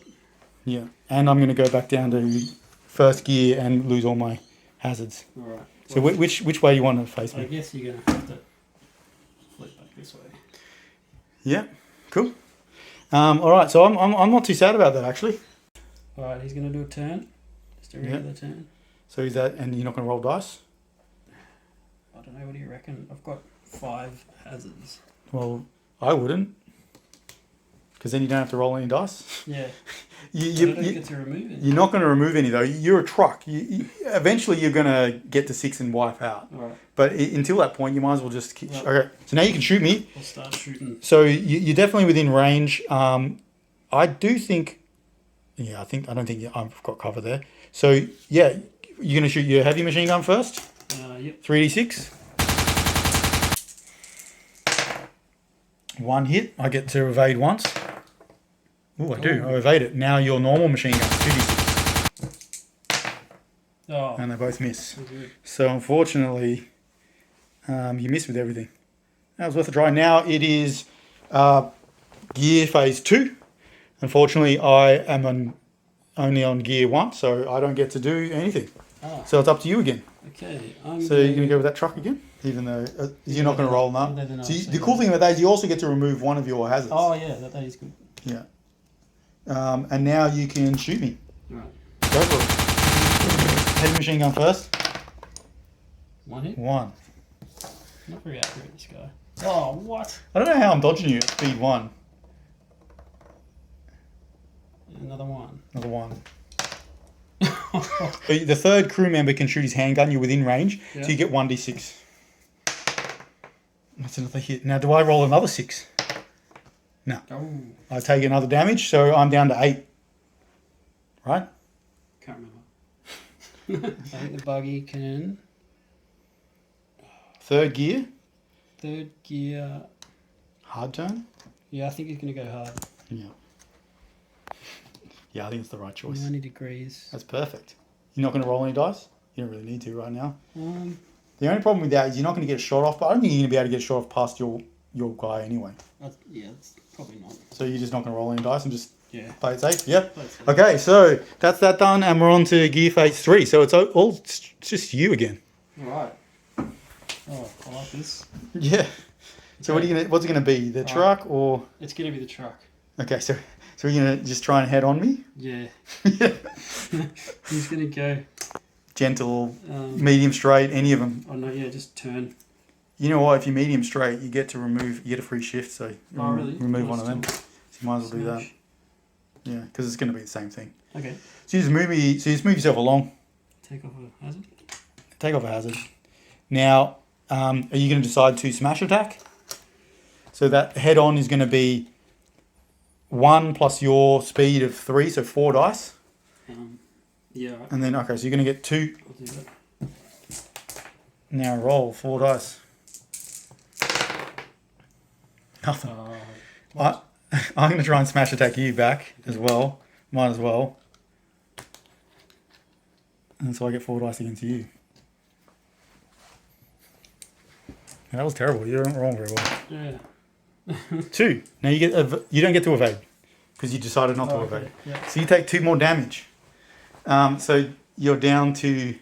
Yeah, and I'm going to go back down to first gear and lose all my hazards. All right. So which way you want to face I me? guess you're going to have to flip back this way. Yeah, cool. All right, so I'm not too sad about that actually. All right, he's going to do a turn. Just a regular turn. So is that, and you're not going to roll dice? I don't know, what do you reckon? I've got 5 hazards. Well, I wouldn't, because then you don't have to roll any dice. Yeah. You I don't get to remove it. You're not going to remove any though. You're a truck. Eventually you're going to get to 6 and wipe out. All right. But until that point, you might as well just keep... Yep. Okay, so now you can shoot me. I'll start shooting. So you're definitely within range. I do think... Yeah, I don't think I've got cover there. So, yeah, you're going to shoot your heavy machine gun first. Yep. 3d6. 1 hit. I get to evade once. Oh, I do. Oh. I evade it. Now your normal machine gun, 2d6. Oh. And they both miss. Good. So unfortunately, you miss with everything. That was worth a try. Now it is gear phase 2. Unfortunately, I am only on gear 1, so I don't get to do anything. Ah. So it's up to you again. Okay. So you're going to go with that truck again? Even though you're not going to roll them No, up. they're not, So so the cool thing about that is you also get to remove one of your hazards. Oh, yeah, that is good. Yeah. And now you can shoot me. All right. Go for it. Heavy machine gun first. 1 hit? 1. Not very accurate, this guy. Oh, what? I don't know how I'm dodging you at speed 1. Another 1. Another 1. So the third crew member can shoot his handgun. You're within range, Yeah. so you get 1d6. That's another hit. Now, do I roll another 6? No. Oh, I take another damage, so I'm down to 8. Right? can't remember. I think the buggy can... Third gear. 3rd gear... Hard turn. Yeah, I think he's going to go hard. Yeah. Yeah, I think it's the right choice. 90 degrees. That's perfect. You're not going to roll any dice? You don't really need to right now. Um, The only problem with that is you're not going to get a shot off, but I don't think you're going to be able to get a shot off past your guy anyway. yeah, it's probably not. So you're just not going to roll any dice and just Yeah. play it safe? Yep. Play it safe. Okay, so that's that done, and we're on to gear phase 3. So it's just you again. Alright. Oh, I like this. Yeah. So what's it gonna be? The truck or? It's going to be the truck. Okay, so you're gonna just try and head on me? Yeah. Yeah. He's going to go... Gentle, medium straight, any of them. Oh, no, yeah, just turn. You know what? If you're medium straight, you get a free shift. So Oh, really? remove Oh, one of them. still- So you might as well do that. Smash. Yeah, because it's gonna be the same thing. Okay. So you just move yourself along. Take off a hazard. Take off a hazard. Now, are you going to decide to smash attack? So that head on is going to be 1 plus your speed of 3, so 4 dice. Yeah, right. And then, okay, so you're going to get 2. I'll do that. Now roll 4 dice. Nothing. I'm going to try and smash attack you back as well. Might as well. And so I get 4 dice against you. Yeah, that was terrible. You don't roll very well. Yeah. 2. Now you don't get to evade because you decided not to Okay. evade. Yeah. So you take 2 more damage. So you're down to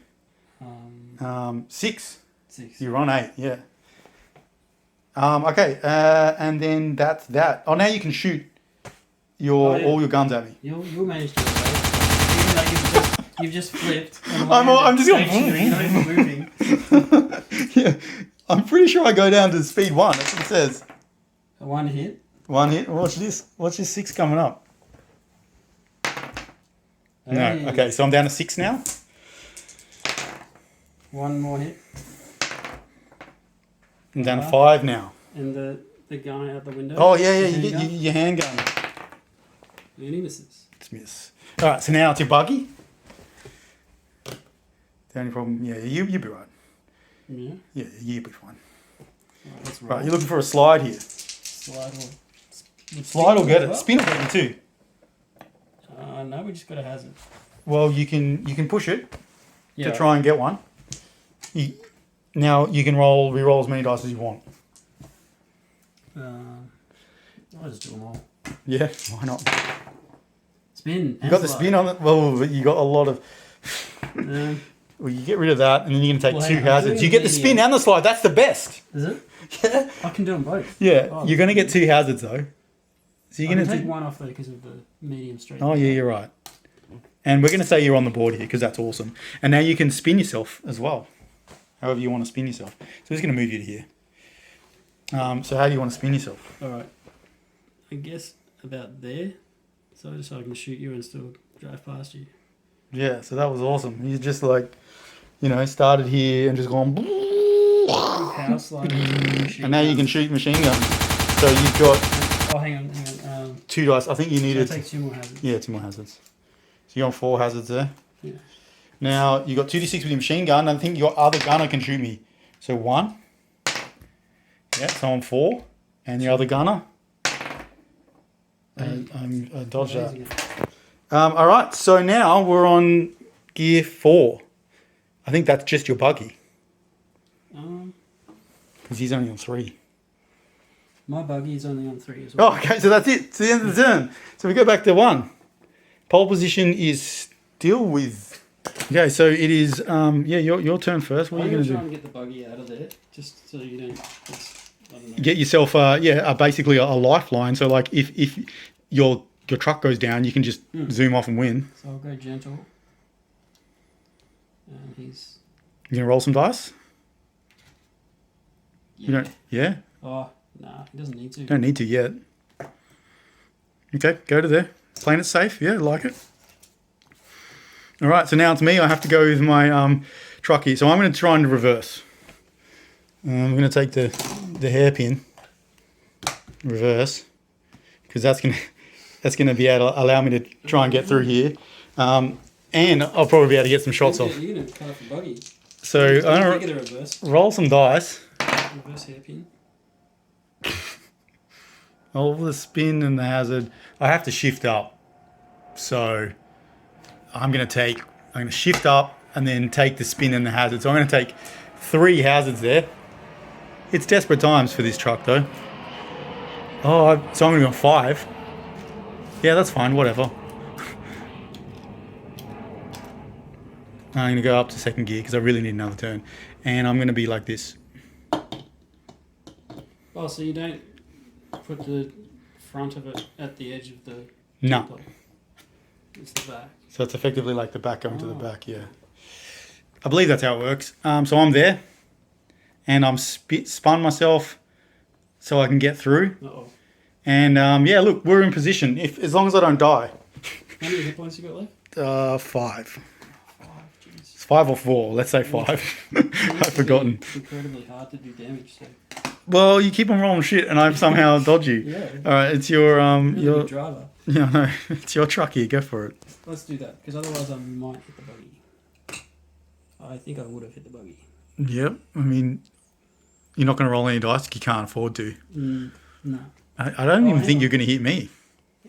6. 6. You're on 8. Yeah. Okay. And then that's that. Oh, now you can shoot all your guns at me. You'll manage to evade. Even though you've just flipped. I'm just going. You're not even moving. Yeah. I'm pretty sure I go down to speed 1. That's what it says. A 1 hit. 1 hit. Watch this. Watch this 6 coming up. No. Hey. Okay, so I'm down to 6 now. 1 more hit. I'm down to 5 now. And the gun out the window. Oh, yeah, The you get handgun. your handgun. And he misses. It's miss. All right, so now it's your buggy. The only problem, yeah, you'll be right. Yeah. Yeah, you'll be fine. Right, let's roll. Right, you're looking for a slide here. Slide will... Slide will get it. Well, Spin will get you too. no, we just got a hazard. Well, you can push it Yeah. to try and get one. Now you can re-roll as many dice as you want. I'll just do them all. Yeah, why not? Spin. You got the spin on it. Well, but you got a lot of. Well, you get rid of that, and then you're gonna take 2 hang on, hazards. doing You get the spin medium. and the slide. That's the best. Is it? Yeah. I can do them both. Yeah, Oh, you're gonna get 2 hazards though. So you're I gonna can take one off though because of the medium straight. Oh yeah, you're right. And we're gonna say you're on the board here because that's awesome. And now you can spin yourself as well, however you want to spin yourself. So we're just gonna move you to here. So how do you want to spin yourself? All right. I guess about there, so I can shoot you and still drive past you. Yeah, so that was awesome. You just like, started here and just gone. Power slide. And now you can shoot machine guns. So you've got Oh, hang on. 2 dice. I think you I needed. take 2 more hazards. Yeah, 2 more hazards. So you're on 4 hazards there. Yeah. Now you got 2d6 with your machine gun. And I think your other gunner can shoot me. So 1. Yeah, so I'm 4. And your other gunner. I dodged that. All right, so now we're on gear 4. I think that's just your buggy. Because he's only on 3. My buggy is only on 3 as well. Oh, okay, so that's it. It's the end of the turn. So we go back to 1. Pole position is still with... Okay, so it is, your turn first. What are you going to try do? and get the buggy out of there, just so you don't... I don't know. Get yourself, basically a lifeline. So, like, if your truck goes down, you can just zoom off and win. So I'll go gentle. And he's... You going to roll some dice? Yeah. You don't... Yeah? Oh, nah, he doesn't need to. Don't need to yet. Okay, go to there. Playing it safe. Yeah, like it. All right, so now it's me. I have to go with my truck here. So I'm going to try and reverse. I'm going to take the hairpin, reverse, because that's going to be able to allow me to try and get through here. And I'll probably be able to get some shots off. You're going to cut off the buggy. So I'm going Get to a reverse. roll some dice. Reverse hairpin. All the spin and the hazard. I have to shift up. So I'm going to shift up and then take the spin and the hazard. So I'm going to take 3 hazards there. It's desperate times for this truck though. Oh, so I'm going to go on 5. Yeah, that's fine, whatever. I'm going to go up to 2nd gear because I really need another turn. And I'm going to be like this. Oh, so you don't put the front of it at the edge of the No. template. It's the back. So it's effectively like the back going to the back, yeah. I believe that's how it works. So I'm there, and I'm spun myself so I can get through. Uh-oh. And look, we're in position. As long as I don't die. How many hit points you got left? 5. 5, jeez. It's 5 or 4. Let's say 5. I've forgotten. Incredibly hard to do damage, so. Well, you keep on rolling shit, and I somehow dodge you. Yeah. All right, it's your Really your good driver. yeah, no, it's your truck here. Go for it. Let's do that, because otherwise I might hit the buggy. I think I would have hit the buggy. Yep. I mean, you're not going to roll any dice. You can't afford to. No. I don't even hang think on. you're going to hit me.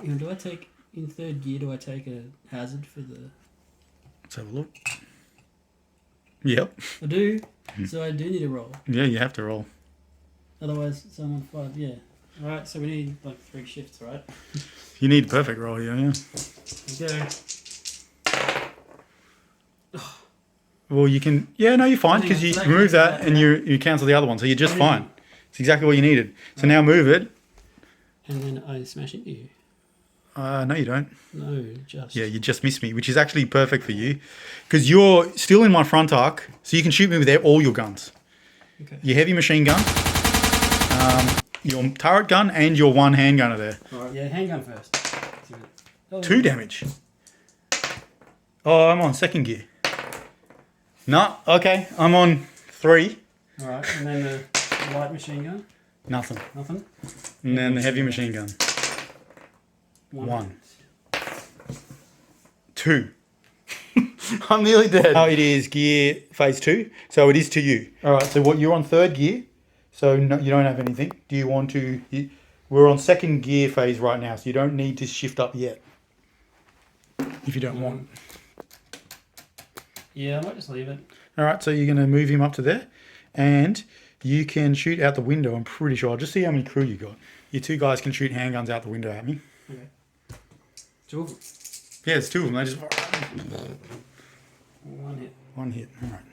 Do I take, in 3rd gear, do I take a hazard for the... Let's have a look. Yep. I do, so I do need a roll. Yeah, you have to roll. Otherwise, someone 5, yeah. Alright, so we need like 3 shifts, right? You need a perfect roll here, yeah. Okay. Well, you can... Yeah, no, you're fine, because you remove that and you cancel the other one, so you're just fine. It's exactly what you needed. So now move it. And then I smash into you. No, you don't. No, just... Yeah, you just missed me, which is actually perfect for you. Because you're still in my front arc, so you can shoot me with all your guns. Okay. your heavy machine gun, your turret gun, and your one handgun are there. Alright, yeah, handgun first. 2 damage. Oh, I'm on 2nd gear. No, okay, I'm on 3. Alright, and then the light machine gun. Nothing. Nothing. And then the heavy machine gun. 1. 2. I'm nearly dead. Now it is gear phase 2, so it is to you. All right, so what you're on 3rd gear, so no, you don't have anything. Do you want to? We're on 2nd gear phase right now, so you don't need to shift up yet. If you don't want. Yeah, I might just leave it. All right, so you're going to move him up to there, and you can shoot out the window. I'm pretty sure. I'll just see how many crew you got. You 2 guys can shoot handguns out the window at me. Okay. 2 of them. Yeah, it's 2 of them. They just 1 hit. 1 hit. All right.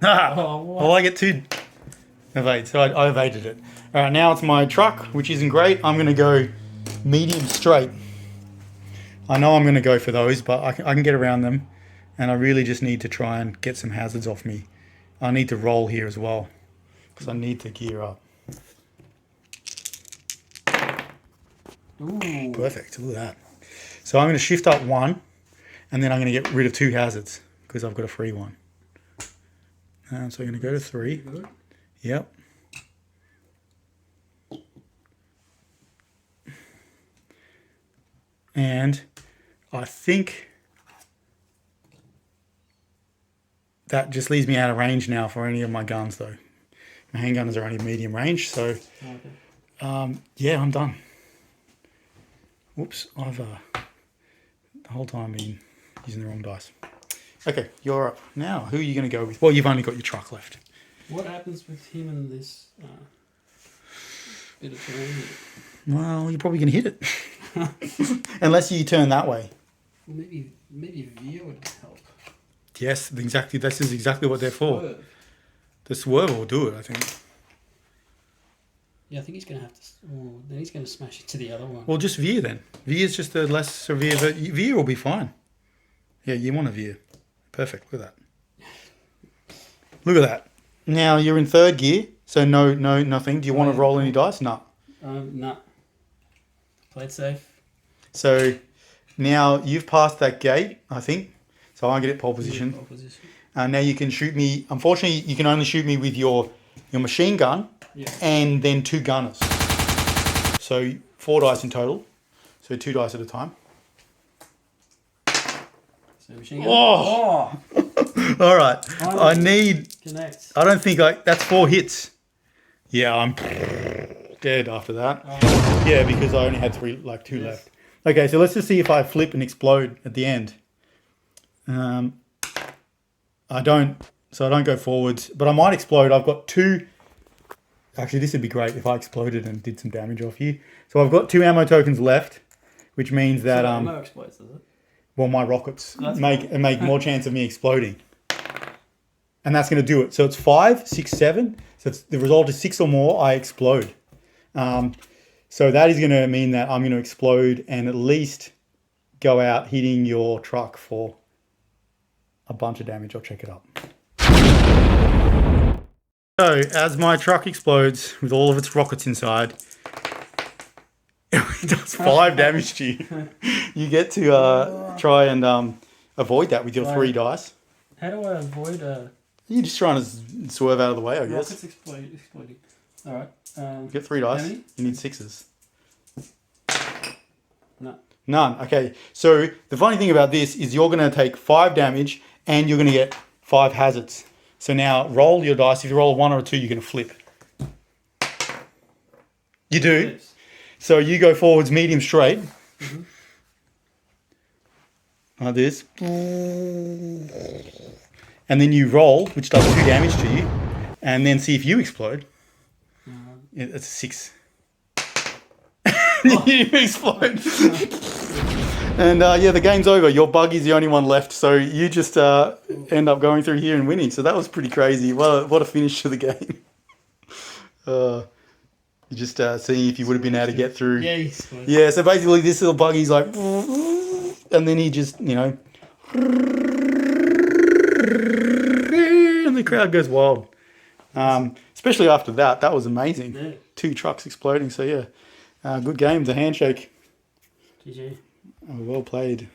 Ah, well, I get 2 evade, so I evaded it. All right, now it's my truck, which isn't great. I'm going to go medium straight. I know I'm going to go for those, but I can get around them, and I really just need to try and get some hazards off me. I need to roll here as well, because I need to gear up. Ooh. Perfect, look at that. So I'm going to shift up 1, and then I'm going to get rid of 2 hazards, because I've got a free one. So I'm going to go to 3. Good. Yep. And I think that just leaves me out of range now for any of my guns, though. My handguns are only medium range, so yeah, I'm done. Whoops, I've the whole time been using the wrong dice. Okay, you're up. Now, who are you going to go with? Well, you've only got your truck left. What happens with him and this bit of terrain here? Well, you're probably going to hit it. Unless you turn that way. Well, maybe veer would help. Yes, exactly. This is exactly what they're for. Swerve. The swerve will do it, I think. Yeah, I think he's going to have to... Oh, then he's going to smash into the other one. Well, just veer then. Veer is just a less severe... Veer will be fine. Yeah, you want to veer. Perfect. Look at that. Look at that. Now, you're in 3rd gear, so no, nothing. Do you want to roll any dice? No. No. Play it safe. So, now you've passed that gate, I think. So, I get it pole position. Pole position. Now you can shoot me... Unfortunately, you can only shoot me with your machine gun. Yeah. And then 2 gunners. So 4 dice in total. So 2 dice at a time. So machine gun. Oh! All right. I need... Connect. I don't think that's 4 hits. Yeah, I'm dead after that. Oh. Yeah, because I only had 2 Yes. left. Okay, so let's just see if I flip and explode at the end. I don't go forwards, but I might explode. I've got 2... Actually, this would be great if I exploded and did some damage off you. So I've got 2 ammo tokens left, which means that... So ammo explodes, does it? Well, my rockets That's make more chance of me exploding. And that's going to do it. So it's 5, 6, 7. So it's, the result is 6 or more, I explode. So that is going to mean that I'm going to explode and at least go out hitting your truck for a bunch of damage. I'll check it up. So as my truck explodes with all of its rockets inside, it does 5 damage to you. You get to try and avoid that with your 3 dice. How do I avoid You're just trying to swerve out of the way, I guess. rockets exploding? All right. You get 3 dice. many? You need 6s. No. None. Okay. So the funny thing about this is you're going to take 5 damage and you're going to get 5 hazards. So now roll your dice. If you roll a 1 or a 2, you're going to flip. You do. Yes. So you go forwards medium straight. Mm-hmm. Like this. And then you roll, which does 2 damage to you. And then see if you explode. It's a 6. You explode. And yeah, the game's over. Your buggy's the only one left. So you just end up going through here and winning. So that was pretty crazy. What a finish to the game. You're just seeing if you would have been able to get through. Yeah, he's fine. Yeah, so basically this little buggy's like... And then he just, you know... And the crowd goes wild. Especially after that. That was amazing. Yeah. 2 trucks exploding. So, yeah, good game. The handshake. GG. Oh, well played.